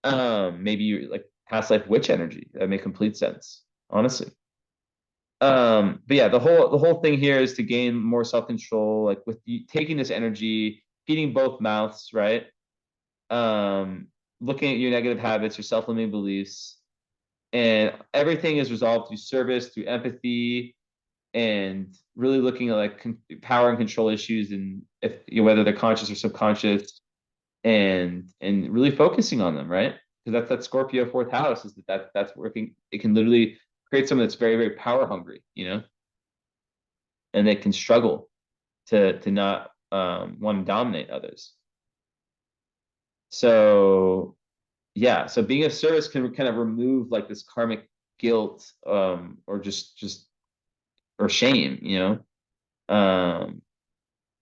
Maybe you're like past life witch energy. That make complete sense, honestly. But yeah, the whole thing here is to gain more self-control, like with you taking this energy, feeding both mouths, right? Um, Looking at your negative habits, your self-limiting beliefs, and everything is resolved through service, through empathy, and really looking at like power and control issues, and if whether they're conscious or subconscious, and really focusing on them, right? Because that's that Scorpio fourth house is that's working. It can literally create someone that's very very power hungry, and they can struggle to not want to dominate others. So yeah, so being of service can kind of remove like this karmic guilt, or just or shame,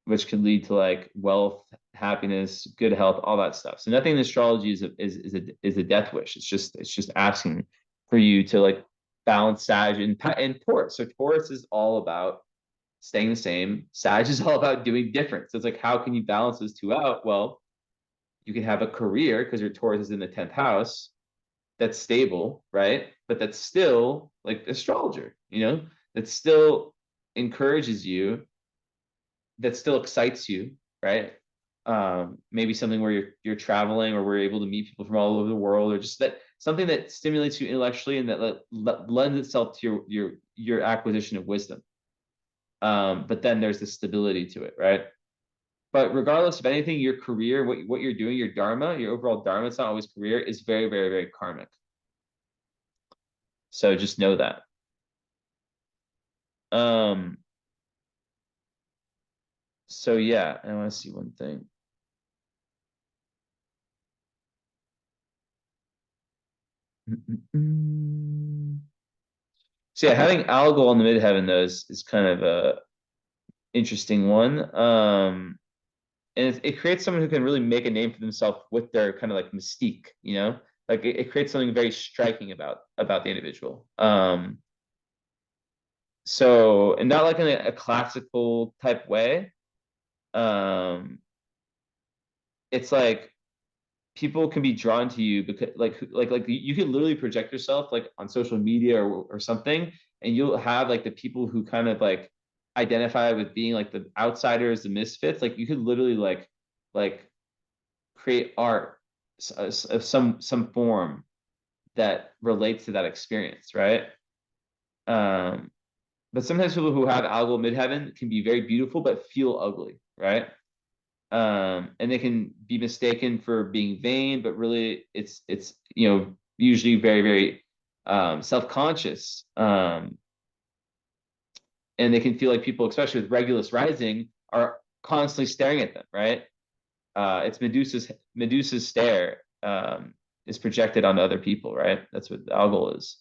which could lead to like wealth, happiness, good health, all that stuff. So nothing in astrology is a death wish. It's just asking for you to like balance Sag and Taurus. So Taurus is all about staying the same. Sag is all about doing different. So it's like, how can you balance those two out? Well, you can have a career because your Taurus is in the 10th house that's stable, right? But that's still like astrologer, that still encourages you, that still excites you, right? Maybe something where you're traveling, or we're able to meet people from all over the world, or just that something that stimulates you intellectually and that lends itself to your acquisition of wisdom. But then there's the stability to it, right? But regardless of anything, your career, what you're doing, your dharma, your overall dharma, it's not always career, is very, very, very karmic. So just know that. Um, so yeah, I want to see one thing. So yeah, having ALGOL in the midheaven though is kind of a interesting one. And it creates someone who can really make a name for themselves with their kind of like mystique, like it creates something very striking about the individual. So, and not like in a classical type way. Um, it's like people can be drawn to you because like you can literally project yourself like on social media or something, and you'll have like the people who kind of like identify with being like the outsiders, the misfits. Like you could literally like create art of some form that relates to that experience, right? Um, but sometimes people who have algal midheaven can be very beautiful but feel ugly, right? And they can be mistaken for being vain, but really it's usually very very self-conscious. And they can feel like people, especially with Regulus rising, are constantly staring at them, right? It's Medusa's stare is projected onto other people, right? That's what the algol is.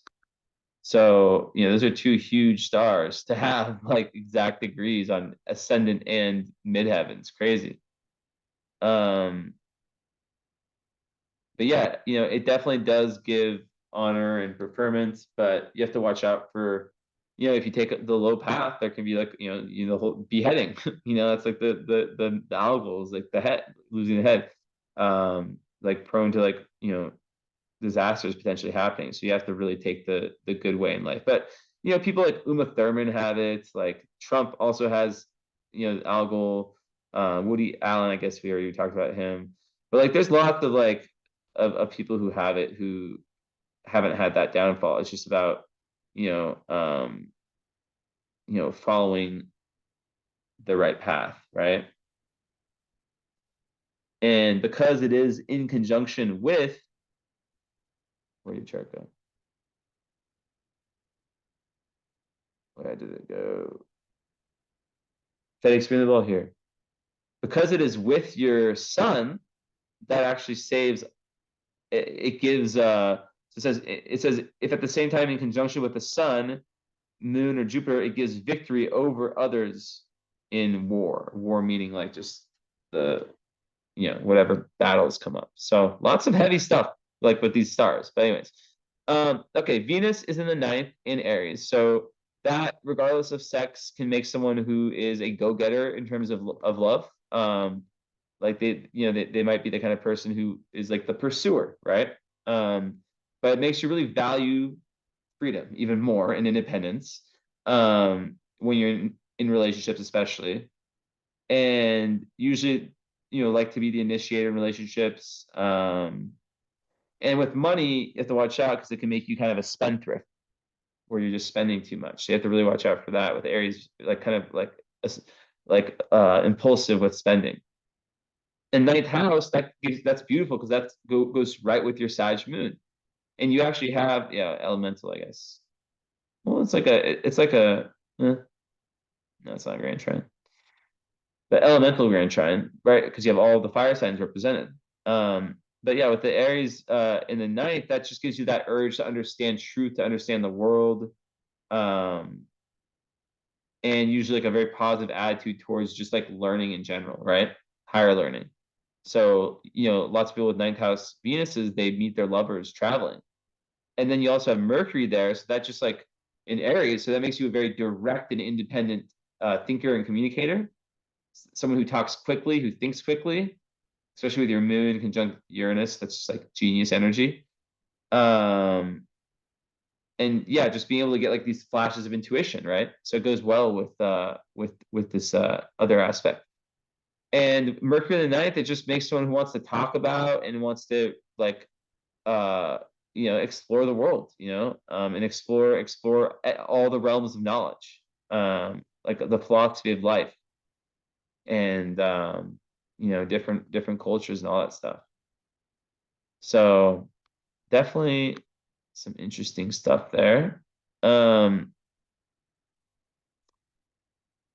So, those are two huge stars to have like exact degrees on ascendant and midheaven. It's crazy. But yeah, it definitely does give honor and preferments, but you have to watch out for, if you take the low path, there can be like, whole beheading. That's like the algol is like the head, losing the head, like prone to like, disasters potentially happening. So you have to really take the good way in life. But people like Uma Thurman have it. Like Trump also has, algol. Woody Allen, I guess we already talked about him. But like, there's lots of like of people who have it who haven't had that downfall. It's just about you know um, following the right path, right? And because it is in conjunction with, where did your chart go? Where did it go? That explain the ball here. Because it is with your sun, that actually saves. It gives. It says if at the same time in conjunction with the sun, moon, or Jupiter, it gives victory over others in war. War meaning like just the whatever battles come up. So lots of heavy stuff like with these stars. But anyways, okay, Venus is in the ninth in Aries, so that regardless of sex can make someone who is a go-getter in terms of love. Like they might be the kind of person who is like the pursuer, right? Um, but it makes you really value freedom even more and independence when you're in relationships, especially. And usually, like to be the initiator in relationships. And with money, you have to watch out because it can make you kind of a spendthrift where you're just spending too much. So you have to really watch out for that with Aries, like kind of like impulsive with spending. And ninth house, that's beautiful because that goes right with your Sag moon. And you actually have, elemental, I guess. Well, no, it's not a grand trine. The elemental grand trine, right? Because you have all the fire signs represented. But yeah, with the Aries in the ninth, that just gives you that urge to understand truth, to understand the world, um, and usually like a very positive attitude towards just like learning in general, right? Higher learning. So, lots of people with ninth house Venuses, they meet their lovers traveling. And then you also have Mercury there. So that just like in Aries, so that makes you a very direct and independent thinker and communicator. Someone who talks quickly, who thinks quickly, especially with your moon conjunct Uranus. That's just like genius energy. And yeah, just being able to get like these flashes of intuition, right? So it goes well with this other aspect. And Mercury in the ninth, it just makes someone who wants to talk about and wants to like uh explore the world, and explore all the realms of knowledge, like the philosophy of life and different cultures and all that stuff. So definitely some interesting stuff there.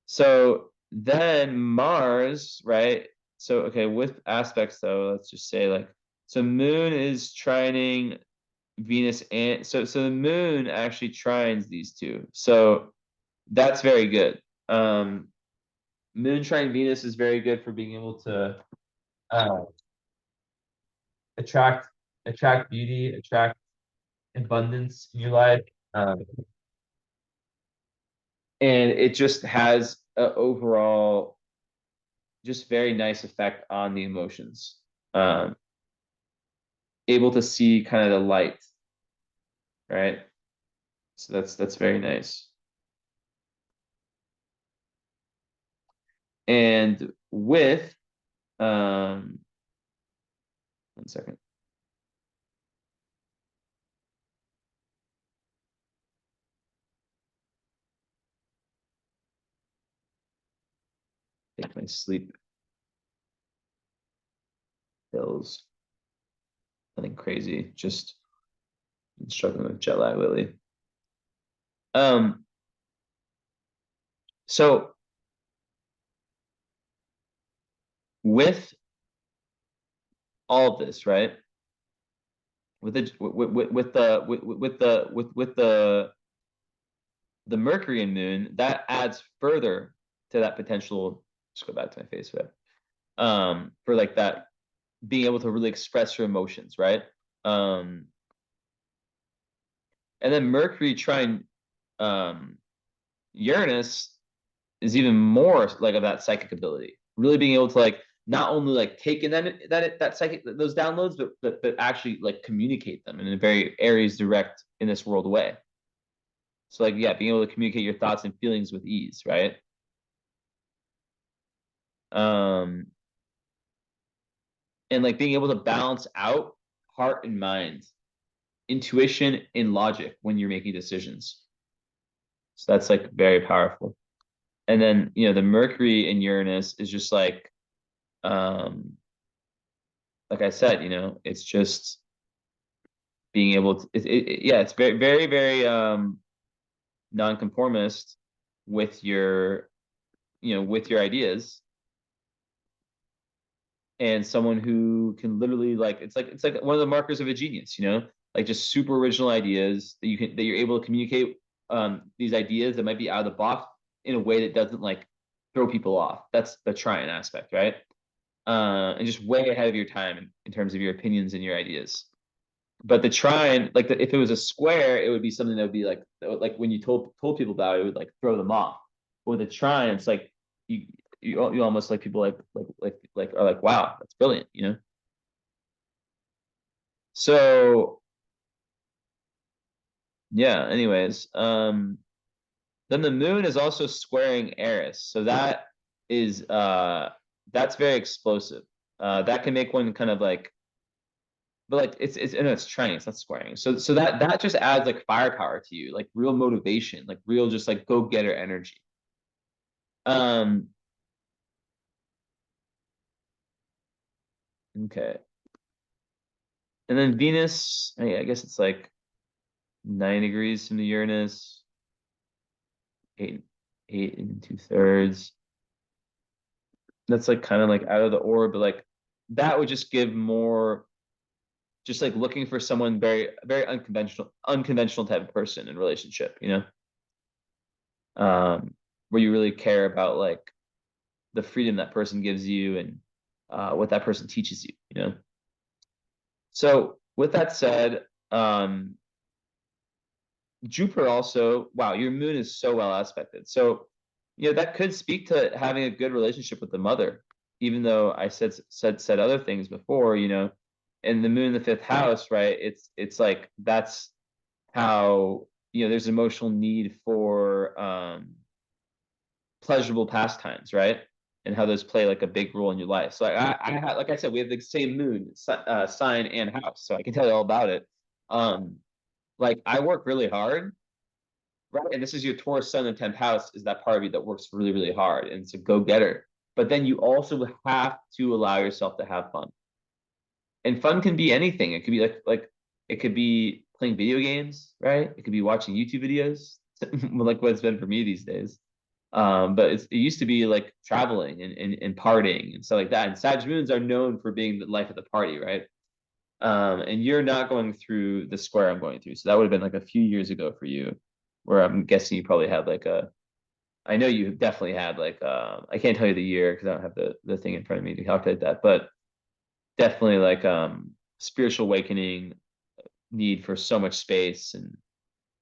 So then Mars, right? So okay, with aspects though, let's just say like so Moon is trining Venus, and so the Moon actually trines these two. So that's very good. Moon trine Venus is very good for being able to uh, attract beauty, attract abundance in your life. And it just has an overall just very nice effect on the emotions. Um, Able to see kind of the light, right? So that's very nice. And with 1 second. Take my sleep pills. Nothing crazy. Just been struggling with jet lag lately. Um, so with all of this, right? With the the Mercury and Moon, that adds further to that potential. Just go back to my face there. For like that being able to really express your emotions, right? Um, and then Mercury trying Uranus is even more like of that psychic ability. Really being able to like not only like take in that psychic those downloads, but actually like communicate them in a very Aries direct in this world way. So like yeah, being able to communicate your thoughts and feelings with ease, right? Um, and like being able to balance out heart and mind, intuition and logic when you're making decisions. So that's like very powerful. And then the Mercury in Uranus is just like I said, it's just being able to yeah, it's very very very nonconformist with your with your ideas, and someone who can literally like it's like one of the markers of a genius, like just super original ideas that you're able to communicate these ideas that might be out of the box in a way that doesn't like throw people off. That's the trying aspect, right? And just way ahead of your time in terms of your opinions and your ideas. But the trine, like if it was a square, it would be something that would be like when you told people about it, it would like throw them off. But with a trine, it's like you you almost like people like are like, wow, that's brilliant. So yeah, anyways, then the moon is also squaring Eris. So that is that's very explosive. That can make one kind of like, but like it's no, it's training, it's not squaring. So that just adds like firepower to you, like real motivation, like real just like go getter energy. Um, okay. And then Venus, I guess it's like 9 degrees from the Uranus, eight, 8 and 2/3. That's like kind of like out of the orb, but like that would just give more just like looking for someone very, very unconventional type of person in relationship. Where you really care about like the freedom that person gives you and what that person teaches you. So with that said, Jupiter also, wow, your moon is so well aspected. So, that could speak to having a good relationship with the mother, even though I said other things before, and the moon in the fifth house, right? It's like that's how, there's emotional need for pleasurable pastimes, right? And how those play like a big role in your life. So like I said, we have the same moon sign and house, so I can tell you all about it. Um, like I work really hard, right? And this is your Taurus sun and 10th house is that part of you that works really, really hard and it's a go-getter. But then you also have to allow yourself to have fun. And fun can be anything. It could be like it could be playing video games, right? It could be watching YouTube videos, like what it's been for me these days. But it used to be like traveling and partying and stuff like that. And Sag moons are known for being the life of the party, right? And you're not going through the square I'm going through. So that would have been like a few years ago for you, where I'm guessing you probably had like I know you definitely had like, I can't tell you the year because I don't have the thing in front of me to calculate that, but definitely like spiritual awakening, need for so much space and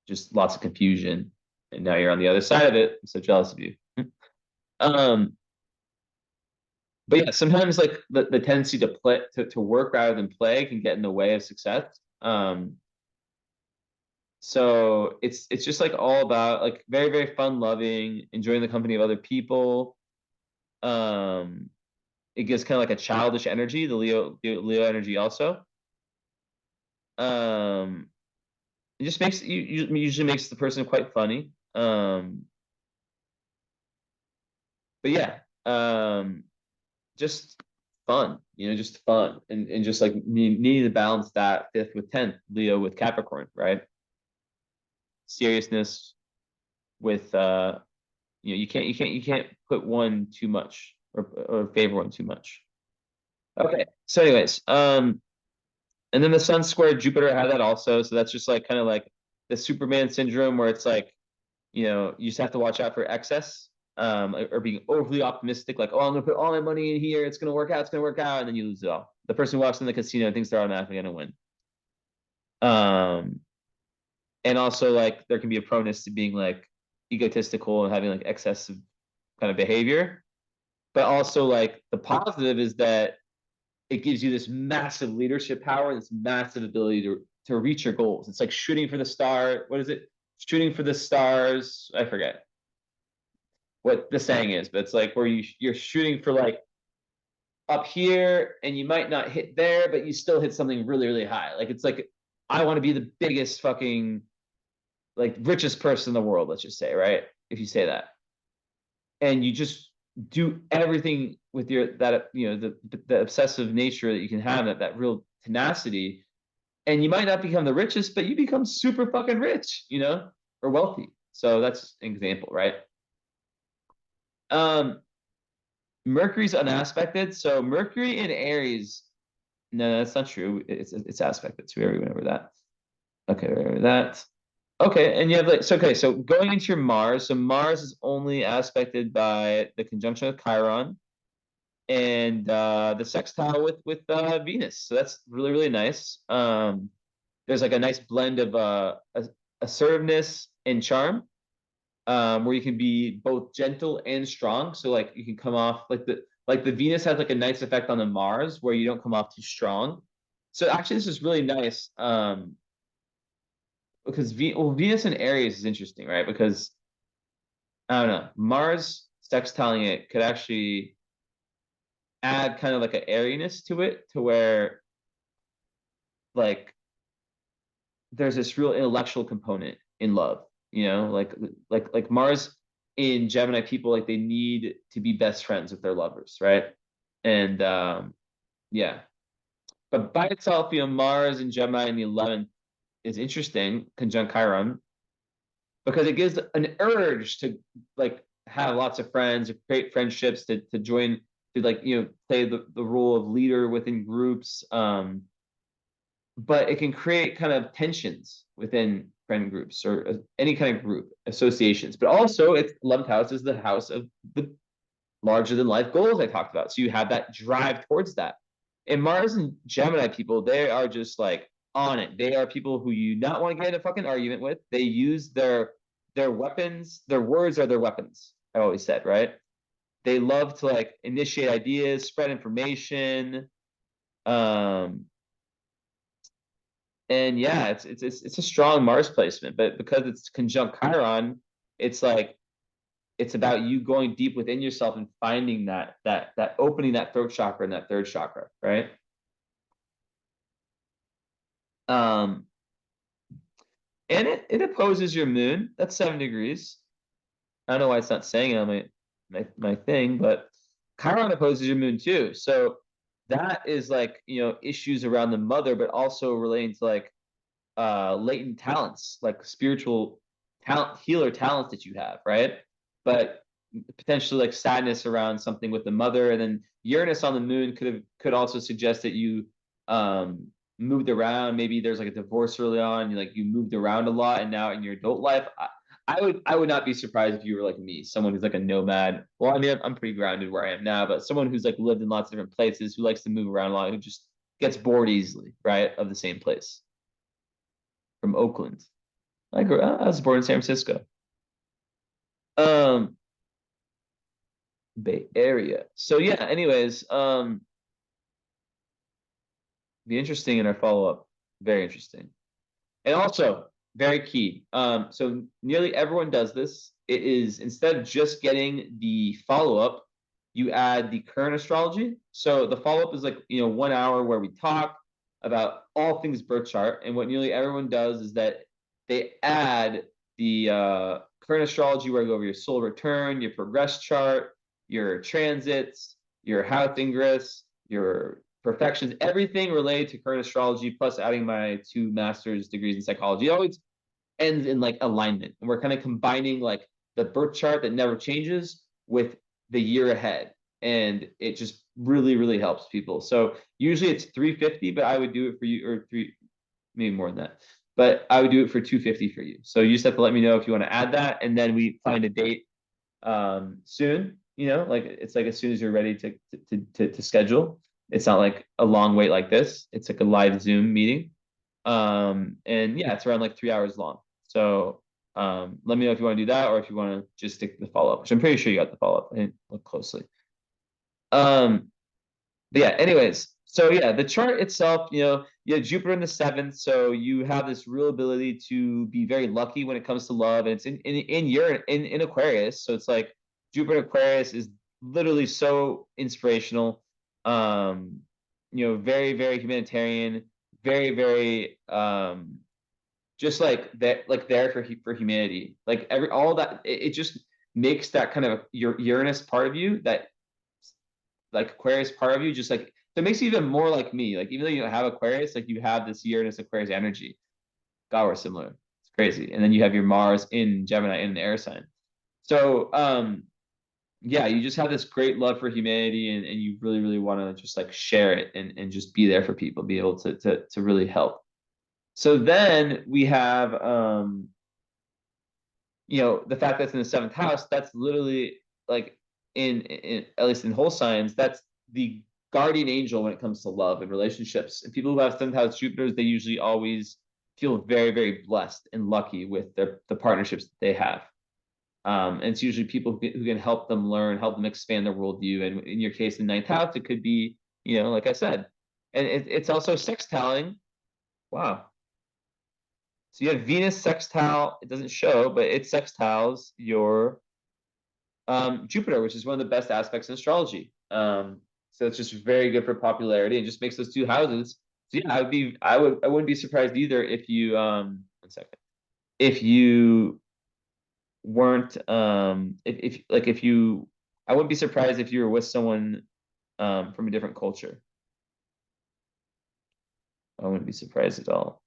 just lots of confusion. And now you're on the other side of it. I'm so jealous of you. Um, but yeah, sometimes like the tendency to work rather than play can get in the way of success. So it's just like all about like very, very fun loving, enjoying the company of other people. Um, it gives kind of like a childish energy, the Leo energy also. Um, it just makes usually makes the person quite funny. But yeah, just fun, just fun, and just like needing to balance that fifth with 10th, Leo with Capricorn, right? Seriousness with you can't put one too much or favor one too much. Okay, so anyways, and then the Sun square Jupiter had that also, so that's just like kind of like the Superman syndrome where it's like you just have to watch out for excess, or being overly optimistic, like, oh, I'm gonna put all my money in here, it's gonna work out, and then you lose it all. The person who walks in the casino thinks they're automatically gonna win. Um, and also like there can be a proneness to being like egotistical and having like excessive kind of behavior. But also like the positive is that it gives you this massive leadership power, this massive ability to reach your goals. It's like shooting for the star. What is it? Shooting for the stars. I forget what the saying is, but it's like where you're shooting for like up here and you might not hit there, but you still hit something really, really high. Like it's like I want to be the biggest fucking like richest person in the world, let's just say, right? If you say that. And you just do everything with your that the obsessive nature that you can have, that real tenacity, and you might not become the richest, but you become super fucking rich, or wealthy. So that's an example, right? Um, Mercury's unaspected. So Mercury in Aries, no, that's not true. It's aspected. So we already went over that. Okay, we over that. Okay, and you have like so going into your Mars. So Mars is only aspected by the conjunction of Chiron and the sextile with Venus. So that's really, really nice. There's like a nice blend of assertiveness and charm, where you can be both gentle and strong. So like you can come off like the Venus has like a nice effect on the Mars where you don't come off too strong. So actually, this is really nice, because Venus in Aries is interesting, right? Because I don't know, Mars sextiling it could actually add kind of like an airiness to it, to where like there's this real intellectual component in love, like Mars in Gemini people, like they need to be best friends with their lovers, right? And yeah, but by itself, Mars and Gemini in the 11th is interesting, conjunct Chiron, because it gives an urge to like have lots of friends, to create friendships, to join, to like play the role of leader within groups. But it can create kind of tensions within friend groups or any kind of group associations. But also, its 11th house is the house of the larger than life goals I talked about. So you have that drive towards that. And Mars and Gemini people, they are just like on it. They are people who you not want to get in a fucking argument with. They use their weapons. Their words are their weapons. I always said, right? They love to like initiate ideas, spread information. Um, And yeah, it's a strong Mars placement, but because it's conjunct Chiron, it's like it's about you going deep within yourself and finding that opening that throat chakra and that third chakra, right? Um, and it opposes your moon. That's 7 degrees. I don't know why it's not saying it on my thing, but Chiron opposes your moon too. So that is like issues around the mother, but also relating to like latent talents, like spiritual talent, healer talents that you have, right? But potentially like sadness around something with the mother, and then Uranus on the moon could also suggest that you um moved around. Maybe there's like a divorce early on, you moved around a lot, and now in your adult life, I would not be surprised if you were like me, someone who's like a nomad. Well, I mean, I'm pretty grounded where I am now, but someone who's like lived in lots of different places, who likes to move around a lot, who just gets bored easily, right, of the same place. From Oakland. I was born in San Francisco. Um, Bay Area. So yeah, anyways, be interesting in our follow-up. Very interesting. And also, very key. So nearly everyone does this. It is, instead of just getting the follow-up, you add the current astrology. So the follow-up is like, 1 hour where we talk about all things birth chart. And what nearly everyone does is that they add the current astrology, where you go over your solar return, your progress chart, your transits, your house ingress, your perfections, everything related to current astrology, plus adding my 2 master's degrees in psychology. It always ends in like alignment. And we're kind of combining like the birth chart that never changes with the year ahead. And it just really, really helps people. So usually it's 350, but I would do it for you, or maybe more than that. But I would do it for 250 for you. So you just have to let me know if you want to add that, and then we find a date soon. Like it's like as soon as you're ready to schedule. It's not like a long wait like this. It's like a live Zoom meeting. And yeah, it's around like 3 hours long. So let me know if you want to do that, or if you want to just stick to the follow-up, which I'm pretty sure you got the follow-up. I didn't look closely. But yeah, anyways, so yeah, the chart itself, you have Jupiter in the 7th, so you have this real ability to be very lucky when it comes to love, and it's in Aquarius, so it's like Jupiter in Aquarius is literally so inspirational, very, very humanitarian, very, very just like that, like there for humanity, like all that. It just makes that kind of your Uranus part of you, that like Aquarius part of you, just like, so it makes you even more like me. Like even though you don't have Aquarius, like you have this Uranus Aquarius energy. God, we're similar. It's crazy. And then you have your Mars in Gemini in an air sign. So yeah, you just have this great love for humanity, and you really, really want to just like share it, and just be there for people, be able to really help. So then we have the fact that's in the 7th house, that's literally like in at least in whole signs, that's the guardian angel when it comes to love and relationships. And people who have 7th house Jupiters, they usually always feel very, very blessed and lucky with the partnerships that they have. And it's usually people who can help them learn, help them expand their worldview. And in your case, in 9th house, it could be, like I said, and it's also sextiling. Wow. So you have Venus sextile. It doesn't show, but it sextiles your Jupiter, which is one of the best aspects in astrology. So it's just very good for popularity, and just makes those 2 houses. So yeah, I wouldn't be surprised either if you one second, if you weren't if you I wouldn't be surprised if you were with someone from a different culture. I wouldn't be surprised at all.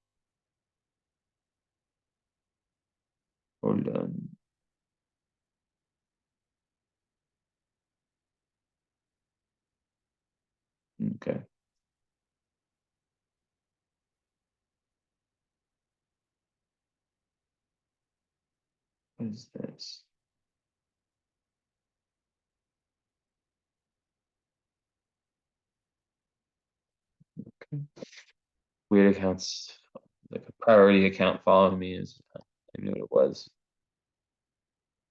Hold on. Okay. What is this? Okay. Weird accounts, like a priority account following me is, I knew what it was.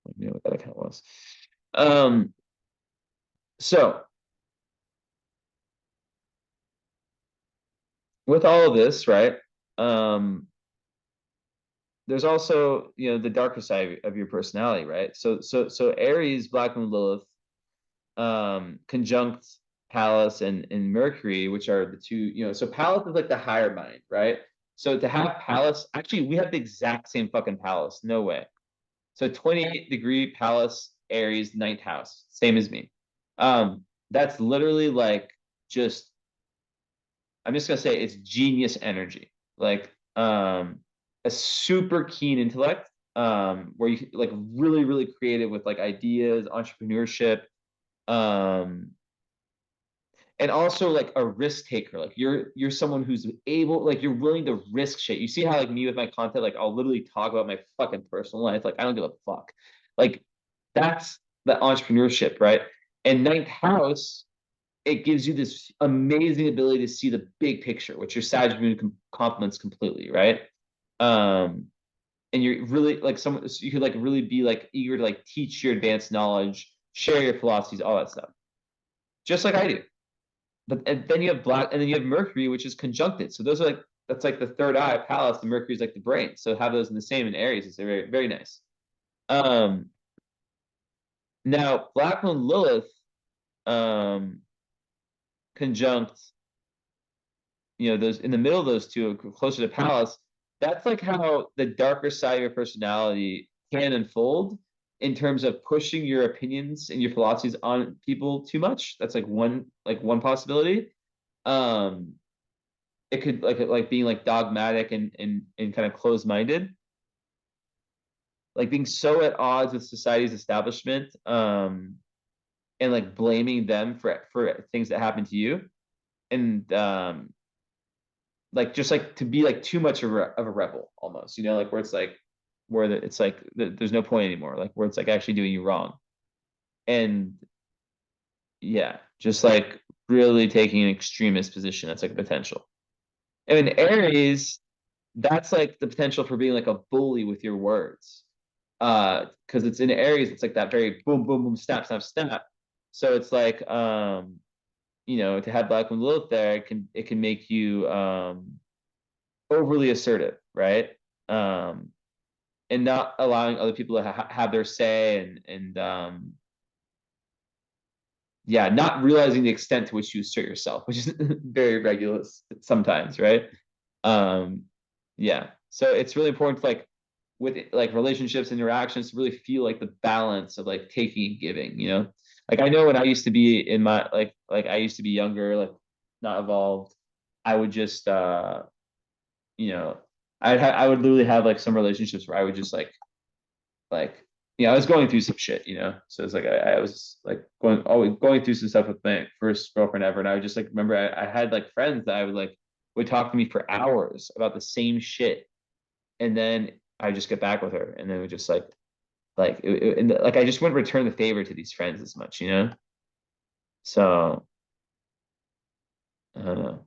I knew what that account was. So with all of this, right? There's also, the darker side of your personality, right? So Aries, Black Moon Lilith, conjunct Pallas and Mercury, which are the 2, so Pallas is like the higher mind, right? So to have Pallas, actually, we have the exact same fucking Pallas. No way. So 28-degree Pallas, Aries, 9th house, same as me. That's literally like just, I'm just gonna say it's genius energy. Like a super keen intellect, where you like really, really creative with like ideas, entrepreneurship, um, and also like a risk taker. Like you're someone who's able, like you're willing to risk shit. You see how like me with my content, like I'll literally talk about my fucking personal life. Like I don't give a fuck. Like that's the entrepreneurship, right? And 9th house, it gives you this amazing ability to see the big picture, which your Sag moon complements completely, right? And you're really like someone, so you could like really be like eager to like teach your advanced knowledge, share your philosophies, all that stuff, just like I do. But and then you have Mercury, which is conjuncted. So those are like that's like the third eye, Pallas, and Mercury's like the brain. So have those in the same in Aries is very, very nice. Now Black Moon Lilith, conjunct, those in the middle of those two, closer to Pallas, that's like how the darker side of your personality can unfold in terms of pushing your opinions and your philosophies on people too much. That's like one possibility. Um, it could like being like dogmatic and kind of closed-minded, like being so at odds with society's establishment, and like blaming them for things that happen to you, and like just like to be like too much of a rebel almost, like where it's like it's like there's no point anymore, like where it's like actually doing you wrong. And yeah, just like really taking an extremist position, that's like a potential. And in Aries, that's like the potential for being like a bully with your words. Because it's in Aries, it's like that very boom, boom, boom, snap, snap, snap. So it's like to have Black Moon Lilith there, it can make you overly assertive, right? Um, and not allowing other people to have their say, and yeah, not realizing the extent to which you assert yourself, which is very Regulus sometimes, right? Um, yeah, so it's really important to like with like relationships, interactions, to really feel like the balance of like taking and giving. Like I know when I used to be in my like I used to be younger, like not evolved, I would just you know, I would literally have like some relationships where I would just like I was going through some shit. So it's like I was like always going through some stuff with my first girlfriend ever, and I would just like remember I had like friends that I would talk to me for hours about the same shit, and then I just get back with her, and then we just and like I just wouldn't return the favor to these friends as much. So I don't know.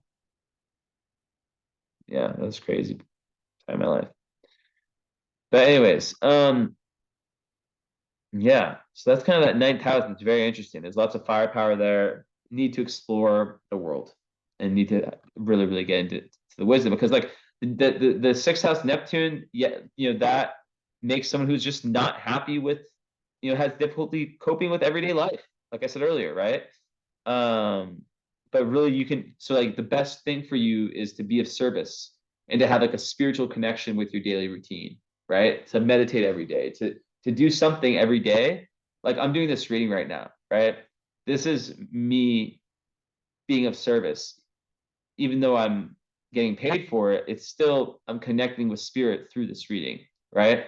Yeah, that was crazy time in my life. But anyways, yeah, so that's kind of that ninth house. It's very interesting. There's lots of firepower there. Need to explore the world and need to really, really get into the wisdom, because like the sixth house Neptune, yeah, that makes someone who's just not happy with, has difficulty coping with everyday life. Like I said earlier, right? Um, but really you can, so like the best thing for you is to be of service and to have like a spiritual connection with your daily routine, right? To meditate every day, to do something every day. Like I'm doing this reading right now, right? This is me being of service. Even though I'm getting paid for it, it's still, I'm connecting with spirit through this reading, right?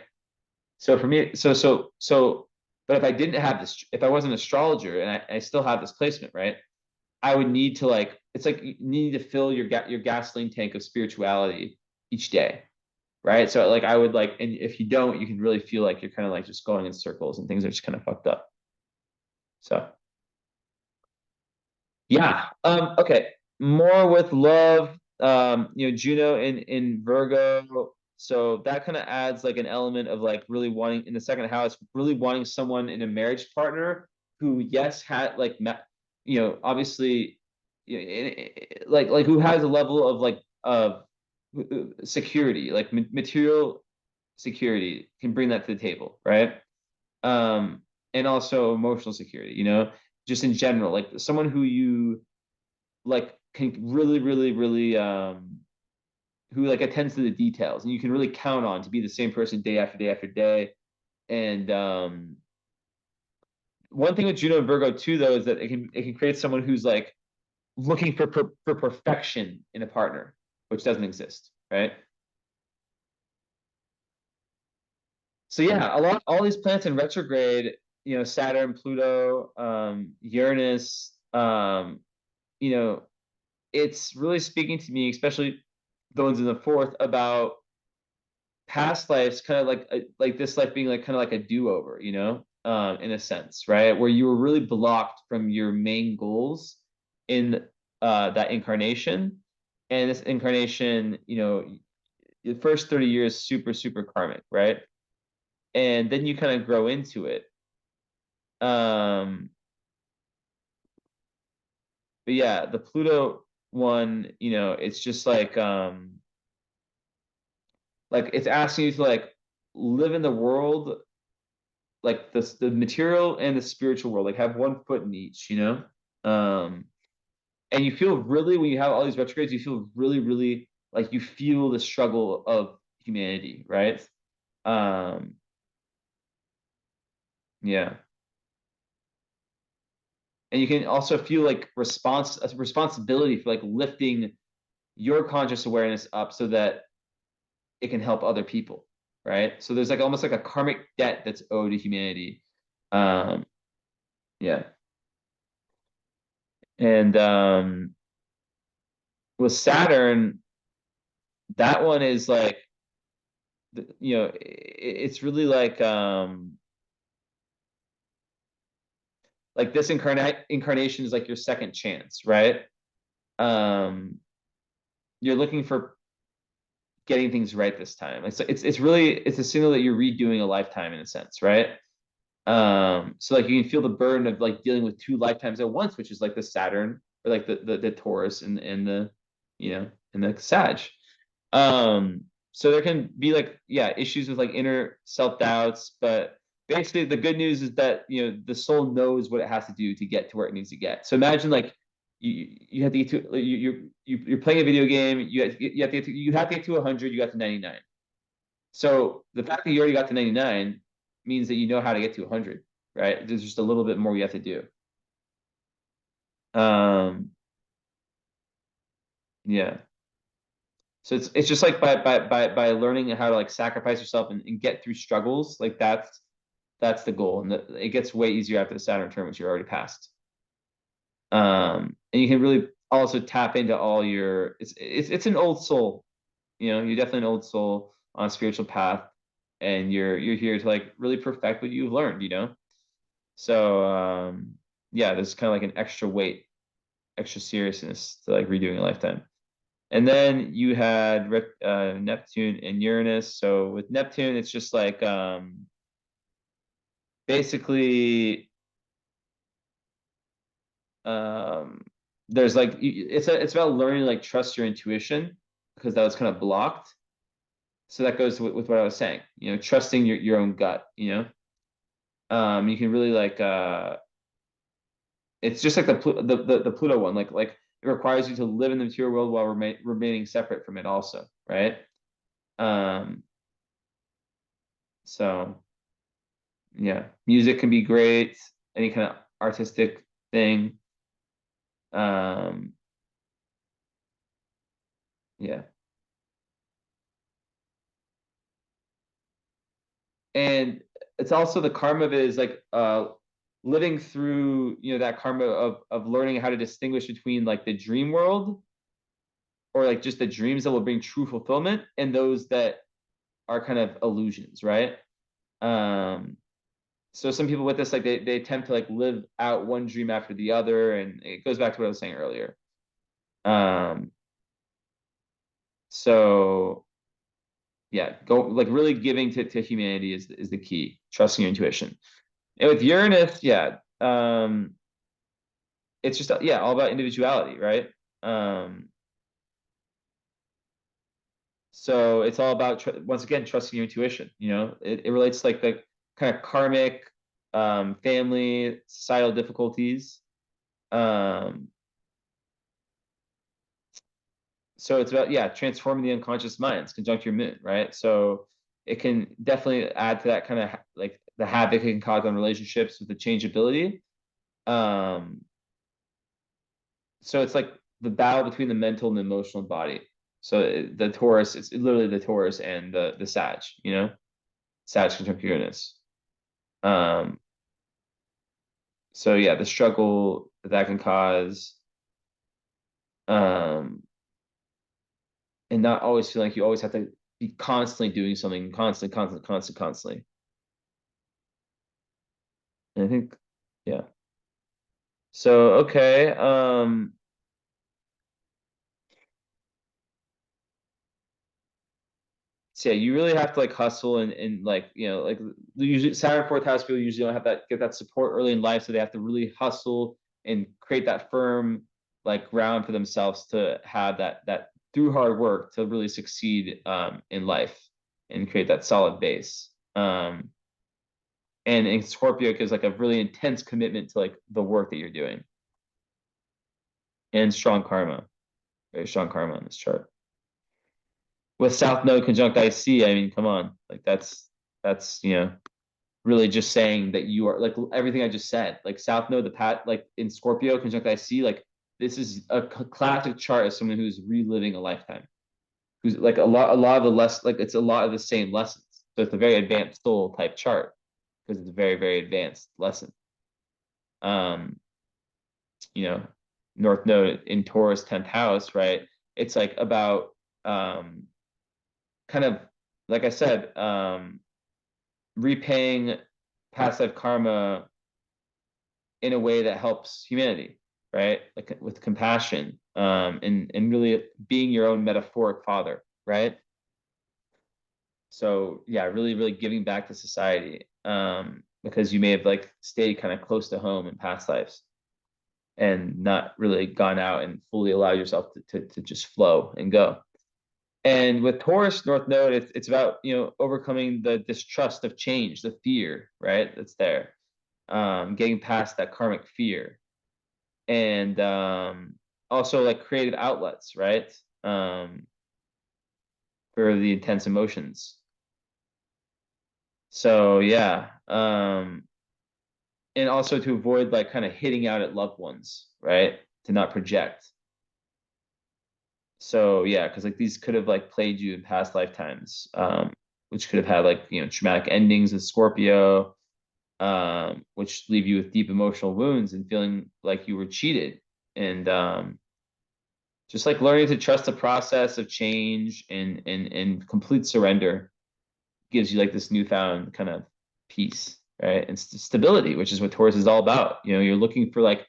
So for me, but if I didn't have this, if I wasn't an astrologer and I still have this placement, right? I would need to like, it's like you need to fill your gasoline tank of spirituality each day, right? So like I would like, and if you don't, you can really feel like you're kind of like just going in circles and things are just kind of fucked up. So yeah. Okay. More with love. Juno in Virgo. So that kind of adds like an element of like really wanting in the second house, really wanting someone in a marriage partner who, yes, had like obviously, like who has a level of like of security, like material security, can bring that to the table, right? And also emotional security, just in general, like someone who you like can really, really, really who like attends to the details and you can really count on to be the same person day after day after day. And one thing with Juno and Virgo too, though, is that it can create someone who's like looking for perfection in a partner, which doesn't exist, right? So yeah, all these planets in retrograde, Saturn, Pluto, Uranus, you know, it's really speaking to me, especially the ones in the fourth, about past lives, kind of like this life being like kind of like a do-over, in a sense, right? Where you were really blocked from your main goals in that incarnation. And this incarnation, the first 30 years super, super karmic, right? And then you kind of grow into it. Um, but yeah, the Pluto one, it's just like like it's asking you to like live in the world, like the material and the spiritual world, like have one foot in each, you know? And you feel really, when you have all these retrogrades, you feel really, really like you feel the struggle of humanity, right? Um, yeah. And you can also feel like a responsibility for like lifting your conscious awareness up so that it can help other people, right? So there's like almost like a karmic debt that's owed to humanity. Um, yeah. And with Saturn, that one is like, you know, it's really like this incarnation is like your second chance, right? Um, you're looking for getting things right this time. It's really it's a signal that you're redoing a lifetime in a sense, right? So like you can feel the burden of like dealing with two lifetimes at once, which is like the Saturn or like the Taurus and the, you know, and the Sag. So there can be like, yeah, issues with like inner self-doubts, but basically the good news is that, you know, the soul knows what it has to do to get to where it needs to get. So imagine like you have to get to like, you're playing a video game, you have to get to 100, you got to 99. So the fact that you already got to 99 means that you know how to get to 100, right? There's just a little bit more you have to do. Um, yeah. So it's just like by learning how to like sacrifice yourself and get through struggles, like that's the goal. And it gets way easier after the Saturn return, which you're already past. And you can really also tap into all your it's an old soul, you know, you're definitely an old soul on a spiritual path, and you're here to like really perfect what you've learned, you know. So yeah, there's kind of like an extra weight, extra seriousness to like redoing a lifetime. And then you had Neptune and Uranus. So with Neptune, it's just like basically um, there's like it's about learning to like trust your intuition because that was kind of blocked. So that goes with what I was saying, you know, trusting your own gut, you know. You can really like it's just like the Pluto one, like it requires you to live in the material world while remaining separate from it also, right? Um, so yeah, music can be great, any kind of artistic thing. Um, yeah. And it's also the karma of it is like living through, you know, that karma of learning how to distinguish between like the dream world or like just the dreams that will bring true fulfillment and those that are kind of illusions, right? Um, so some people with this, like they attempt to like live out one dream after the other, and it goes back to what I was saying earlier. Um, so yeah, go like really giving to humanity is the key, trusting your intuition. And with Uranus, yeah, it's just yeah, all about individuality, right? Um, so it's all about once again trusting your intuition. You know, it relates to like the kind of karmic, family, societal difficulties. Um, so it's about yeah, transforming the unconscious minds, conjunct your moon, right? So it can definitely add to that kind of like the havoc it can cause on relationships with the changeability. Um, so it's like the battle between the mental and the emotional body. So the Taurus, it's literally the Taurus and the Sag, you know, Sag conjunct Uranus. Um, so yeah, the struggle that can cause, um, and not always feeling like you always have to be constantly doing something, constantly. And I think, yeah. So okay, so yeah, you really have to like hustle and like you know like usually Saturn fourth house people usually don't have that get that support early in life, so they have to really hustle and create that firm like ground for themselves to have that through hard work to really succeed in life. and create that solid base. And in Scorpio gives like a really intense commitment to like the work that you're doing. And strong karma. Very strong karma on this chart. With South Node conjunct IC, I mean, come on. Like that's really just saying that you are like everything I just said. Like South Node, the pat like in Scorpio conjunct IC, like this is a classic chart as someone who's reliving a lifetime. Who's like a lot of the less like it's a lot of the same lessons. So it's a very advanced soul type chart because it's a very, very advanced lesson. Um, North Node in Taurus 10th house, right? It's like about kind of like I said, repaying past life karma in a way that helps humanity, right? Like with compassion, and really being your own metaphoric father, right? So yeah, really, really giving back to society, because you may have like stayed kind of close to home in past lives and not really gone out and fully allowed yourself to just flow and go. And with Taurus North Node, it's about overcoming the distrust of change, the fear, right? That's there, getting past that karmic fear, and also like creative outlets, right? For the intense emotions. So yeah, and also to avoid like kind of hitting out at loved ones, right? To not project. So yeah, because like these could have like played you in past lifetimes, which could have had like traumatic endings with Scorpio, which leave you with deep emotional wounds and feeling like you were cheated, and just like learning to trust the process of change and complete surrender gives you like this newfound kind of peace, right? And stability, which is what Taurus is all about. You're looking for like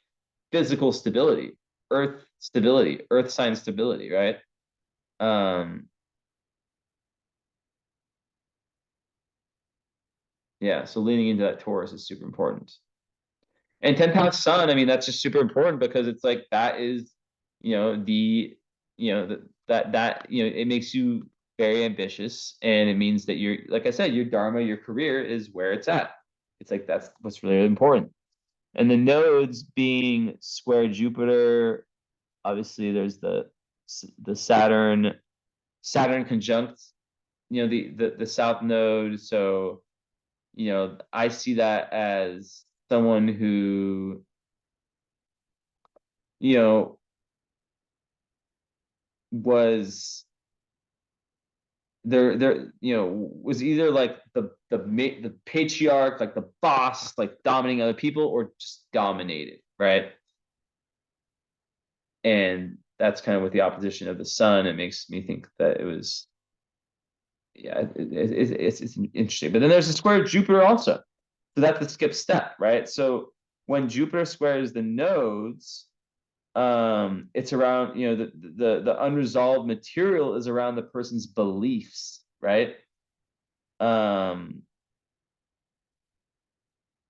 physical stability, earth sign stability, right? Yeah, so leaning into that Taurus is super important. And 10th house sun, I mean, that's just super important because it's like that is, the, it makes you very ambitious, and it means that you're, like I said, your dharma, your career is where it's at. It's like that's what's really important. And the nodes being square Jupiter, obviously there's the Saturn conjunct, the south node. So, I see that as someone who, you know, was was either like the patriarch, like the boss, like dominating other people, or just dominated, right? And that's kind of with the opposition of the sun. It makes me think that it was, yeah, it's interesting. But then there's a square Jupiter also, so that's the skip step, right? So when Jupiter squares the nodes, it's around, the unresolved material is around the person's beliefs, right? um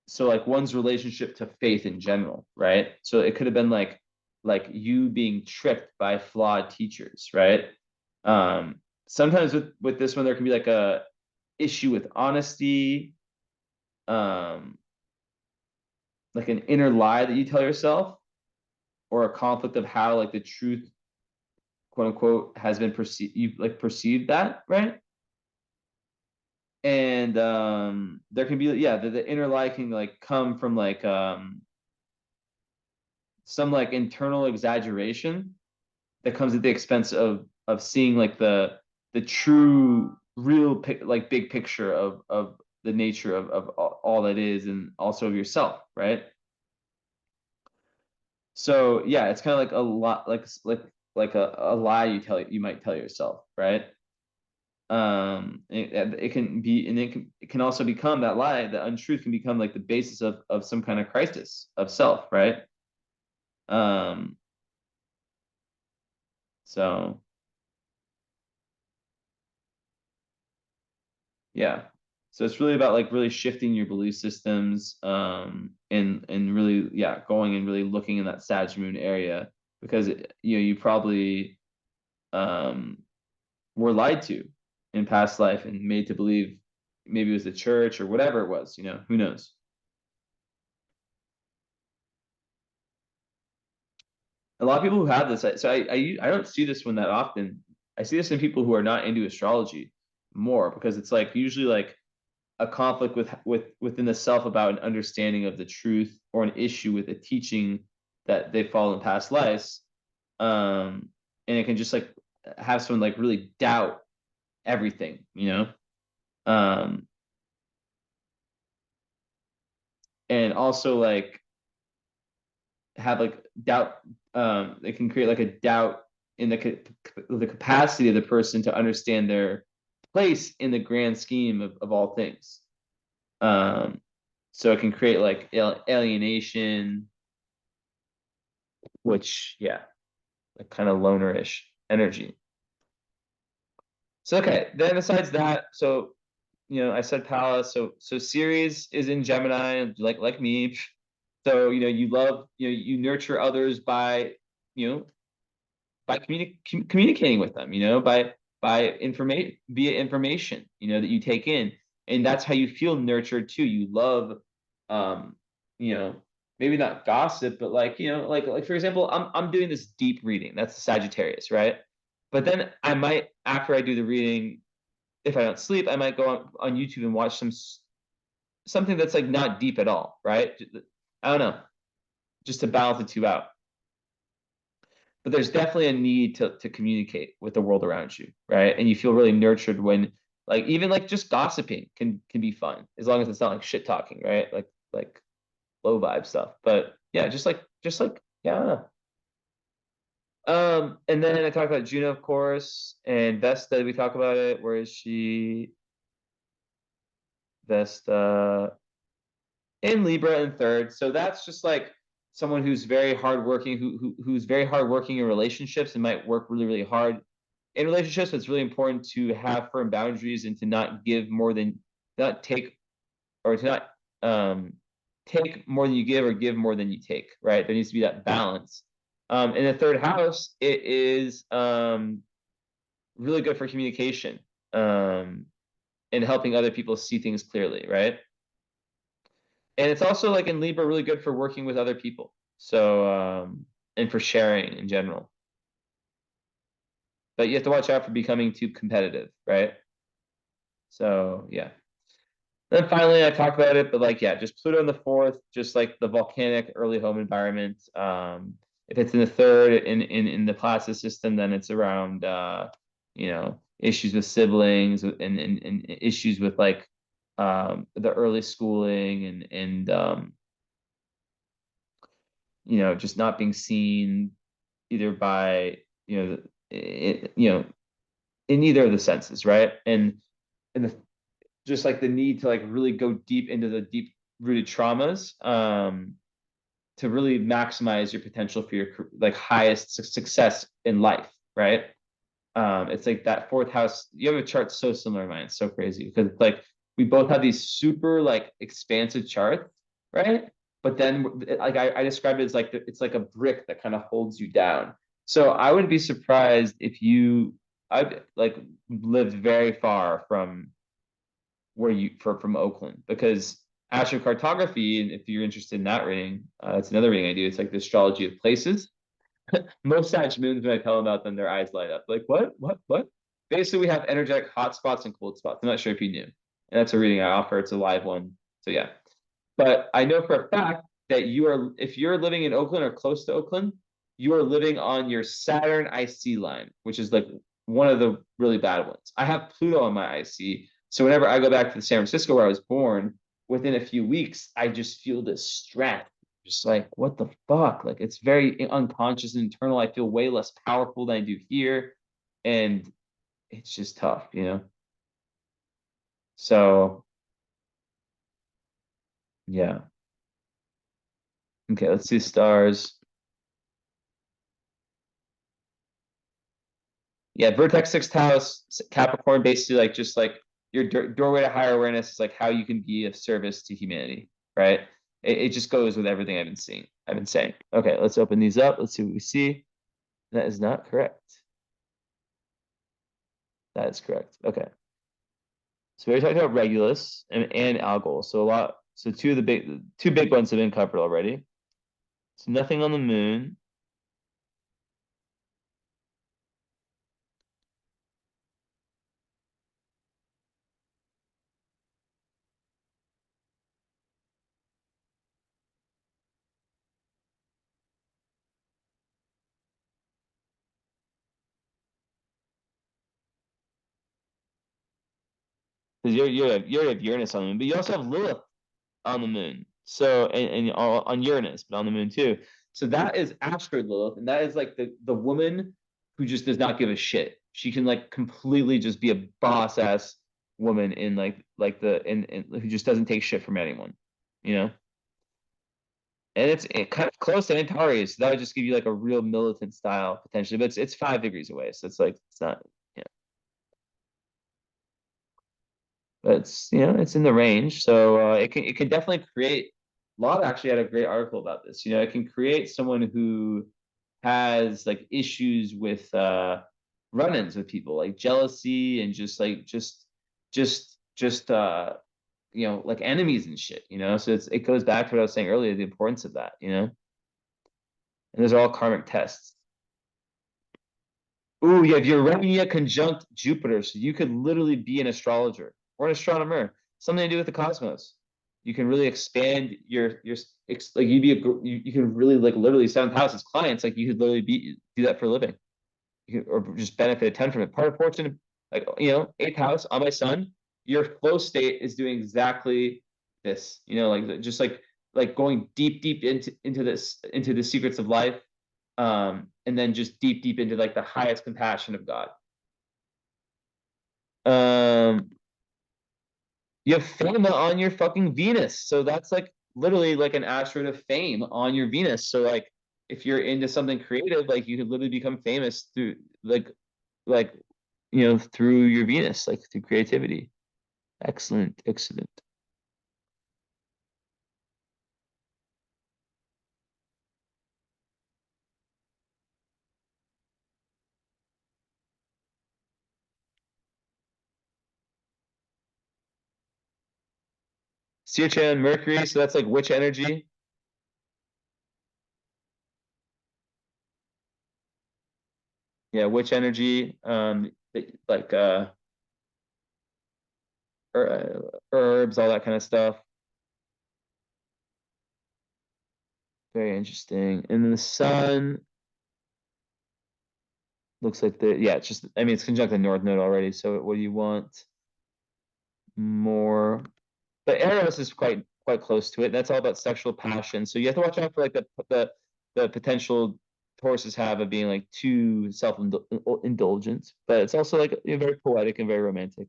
so like one's relationship to faith in general, right? So it could have been like you being tricked by flawed teachers, right? Sometimes with this one there can be like a issue with honesty, um like an inner lie that you tell yourself, or a conflict of how like the truth, quote unquote, has been perceived, you like perceived that, right? And there can be, yeah, the inner lie can like come from like some like internal exaggeration that comes at the expense of seeing like the true real like big picture of the nature of all that is, and also of yourself, right? So yeah, it's kind of like a lot like a lie you might tell yourself, right? It can be, and it can also become that lie, the untruth can become like the basis of some kind of crisis of self, right? um so yeah, so it's really about like really shifting your belief systems, and really, yeah, going and really looking in that Sag moon area, because you probably um were lied to in past life and made to believe maybe it was the church or whatever it was, who knows? A lot of people who have this, so I don't see this one that often. I see this in people who are not into astrology more because it's like usually like a conflict within the self about an understanding of the truth or an issue with a teaching that they follow in past lives. And it can just like have someone like really doubt everything. Um, and also like have like doubt. It can create like a doubt in the capacity of the person to understand their place in the grand scheme of all things. Um, so it can create like alienation, which yeah, like kind of lonerish energy. So okay, then besides that, so I said Pallas. So Ceres is in Gemini, like me. So you love you nurture others by you know by communicating with them, by information via information, that you take in, and that's how you feel nurtured too. You love, um, you know, maybe not gossip, but like for example, I'm doing this deep reading. That's the Sagittarius, right? But then I might, after I do the reading, if I don't sleep, I might go on YouTube and watch something that's like not deep at all, right? I don't know, just to balance the two out. But there's definitely a need to communicate with the world around you, right? And you feel really nurtured when like even like just gossiping can be fun as long as it's not like shit talking, right? Like low vibe stuff. But yeah, just like yeah, I don't know. And then I talked about Juno, of course, and Vesta. We talk about it. Where is she? Vesta in Libra in third. So that's just like someone who's very hardworking, who's very hardworking in relationships and might work really, really hard in relationships. It's really important to have firm boundaries and to not give more than not take or to not take more than you give or give more than you take, right? There needs to be that balance. In the third house, it is really good for communication and helping other people see things clearly, right? And it's also like in Libra really good for working with other people. So and for sharing in general. But you have to watch out for becoming too competitive, right? So yeah. Then finally I talked about it, but like yeah, just Pluto in the fourth, just like the volcanic early home environment. If it's in the third in the classes system, then it's around issues with siblings and issues with like the early schooling and just not being seen either by in either of the senses, right? And just like the need to like really go deep into the deep rooted traumas to really maximize your potential for your like highest success in life, right? It's like that fourth house. You have a chart so similar to mine. It's so crazy because it's like we both have these super like expansive charts, right? But then like I describe it as like it's like a brick that kind of holds you down. So I wouldn't be surprised if I've like lived very far from from Oakland because astrocartography, and if you're interested in that reading, that's another reading I do. It's like the astrology of places. Most Sag moons, when I tell them about them, their eyes light up. Like, what? Basically, we have energetic hot spots and cold spots. I'm not sure if you knew. And that's a reading I offer. It's a live one. So yeah. But I know for a fact that if you're living in Oakland or close to Oakland, you are living on your Saturn IC line, which is like one of the really bad ones. I have Pluto on my IC. So whenever I go back to San Francisco where I was born, within a few weeks, I just feel this strength just like what the fuck, like it's very unconscious and internal. I feel way less powerful than I do here, and it's just tough. So yeah. Okay, let's see stars. Yeah, vertex sixth house Capricorn, basically like just like your doorway to higher awareness is like how you can be of service to humanity, right? It just goes with everything I've been saying. Okay, let's open these up. Let's see what we see. That is not correct. That is correct. Okay. So we already talked about Regulus and ALGOL. So two big ones have been covered already. So nothing on the moon. Because you have Uranus on the moon, but you also have Lilith on the moon. So and on Uranus, but on the moon too. So that is asteroid Lilith, and that is like the woman who just does not give a shit. She can like completely just be a boss ass woman in like the in who just doesn't take shit from anyone, you know. And it's kind of close to Antares, so that would just give you like a real militant style potentially, but it's 5 degrees away, so it's like it's not, yeah. But it's it's in the range, so it can definitely create. Laud actually had a great article about this. It can create someone who has like issues with run-ins with people, like jealousy and just like enemies and shit. So it goes back to what I was saying earlier, the importance of that. And those are all karmic tests. Ooh, you have Urania conjunct Jupiter, so you could literally be an astrologer or an astronomer, something to do with the cosmos. You can really expand like you can really like literally 7th house as clients, like you could literally do that for a living. Or just benefit a ton from it. Part of fortune, like 8th house on my sun, your flow state is doing exactly this. Like just like going deep into the secrets of life, and then just deep into like the highest compassion of God. Um, you have fame on your fucking Venus, so that's like literally like an asteroid of fame on your Venus. So like, if you're into something creative, like you could literally become famous through like through your Venus, like through creativity. Excellent, excellent. Saturn, Mercury, so that's like which energy? Yeah, which energy? Like herbs, all that kind of stuff. Very interesting. And then the sun looks like it's just, I mean, it's conjunct the North Node already. So what do you want more? But Eros is quite close to it. That's all about sexual passion. So you have to watch out for like the potential Tauruses have of being like too self-indulgent, but it's also like very poetic and very romantic.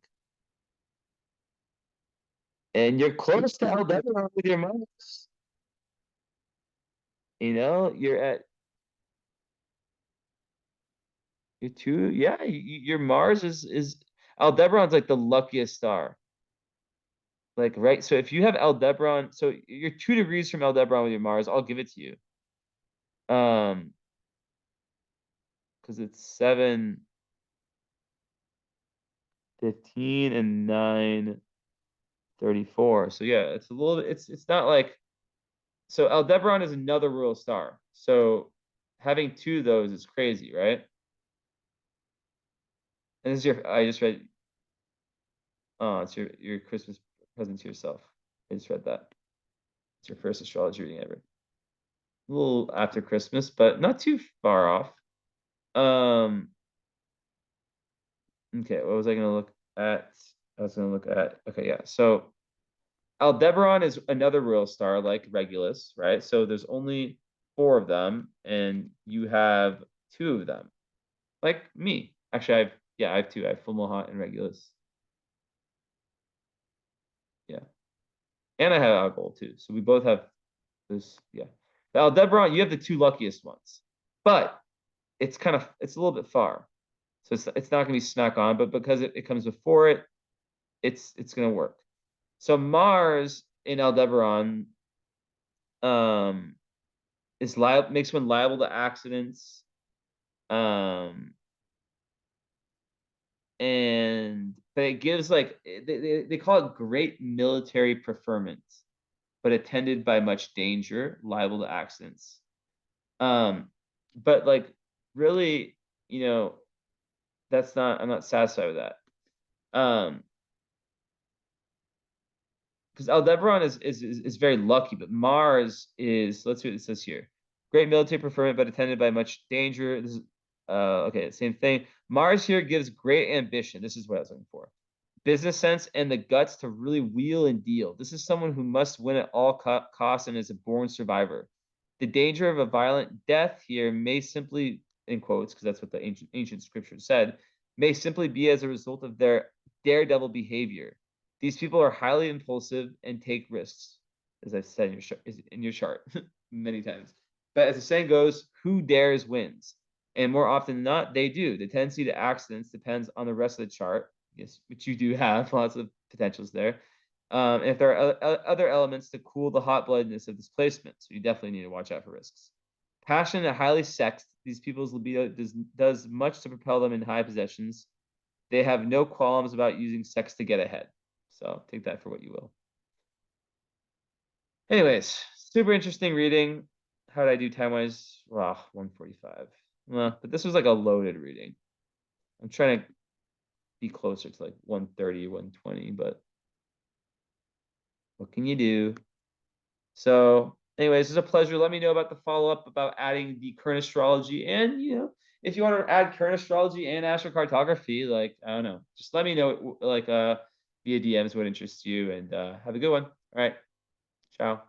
And you're close to Aldebaran with your Mars. You're at your two. Yeah, your Mars is Aldebaran's like the luckiest star. Like, right. So if you have Aldebaran, so you're 2 degrees from Aldebaran with your Mars, I'll give it to you. Because it's 7:15 and 9:34. So yeah, it's a little bit. It's not like, so Aldebaran is another royal star. So having two of those is crazy, right? And this is I just read. Oh, it's your Christmas present to yourself. I just read that. It's your first astrology reading ever. A little after Christmas, but not too far off. Um, okay, what was I gonna look at? I was gonna look at, okay, yeah. So Aldebaran is another royal star like Regulus, right? So there's only 4 of them, and you have 2 of them. Like me. Actually, I have 2. I have Fulmohot and Regulus. Yeah. And I have Algol too. So we both have this, yeah. The Aldebaran, you have the 2 luckiest ones. But it's a little bit far. So it's not gonna be smack on, but because it comes before it, it's gonna work. So Mars in Aldebaran um is liable, makes one liable to accidents, um and but it gives like they call it great military preferment, but attended by much danger, liable to accidents. But like really, I'm not satisfied with that. Because Aldebaran is very lucky, but Mars is, let's see what it says here. Great military preferment, but attended by much danger. This is okay, same thing. Mars here gives great ambition. This is what I was looking for. Business sense and the guts to really wheel and deal. This is someone who must win at all costs and is a born survivor. The danger of a violent death here may simply, in quotes, because that's what the ancient scripture said, may simply be as a result of their daredevil behavior. These people are highly impulsive and take risks, as I've said in your chart many times. But as the saying goes, who dares wins. And more often than not, they do. The tendency to accidents depends on the rest of the chart, yes, which you do have lots of potentials there. And if there are other elements to cool the hot bloodedness of displacement, so you definitely need to watch out for risks. Passionate and highly sexed, these people's libido does much to propel them in high possessions. They have no qualms about using sex to get ahead. So take that for what you will. Anyways, super interesting reading. How did I do time-wise? Wow, 145. Well, but this was like a loaded reading. I'm trying to be closer to like 130, 120, but what can you do? So anyways, it's a pleasure. Let me know about the follow-up about adding the current astrology. And, if you want to add current astrology and astrocartography, like, I don't know, just let me know, like, via DMs what interests you, and have a good one. All right. Ciao.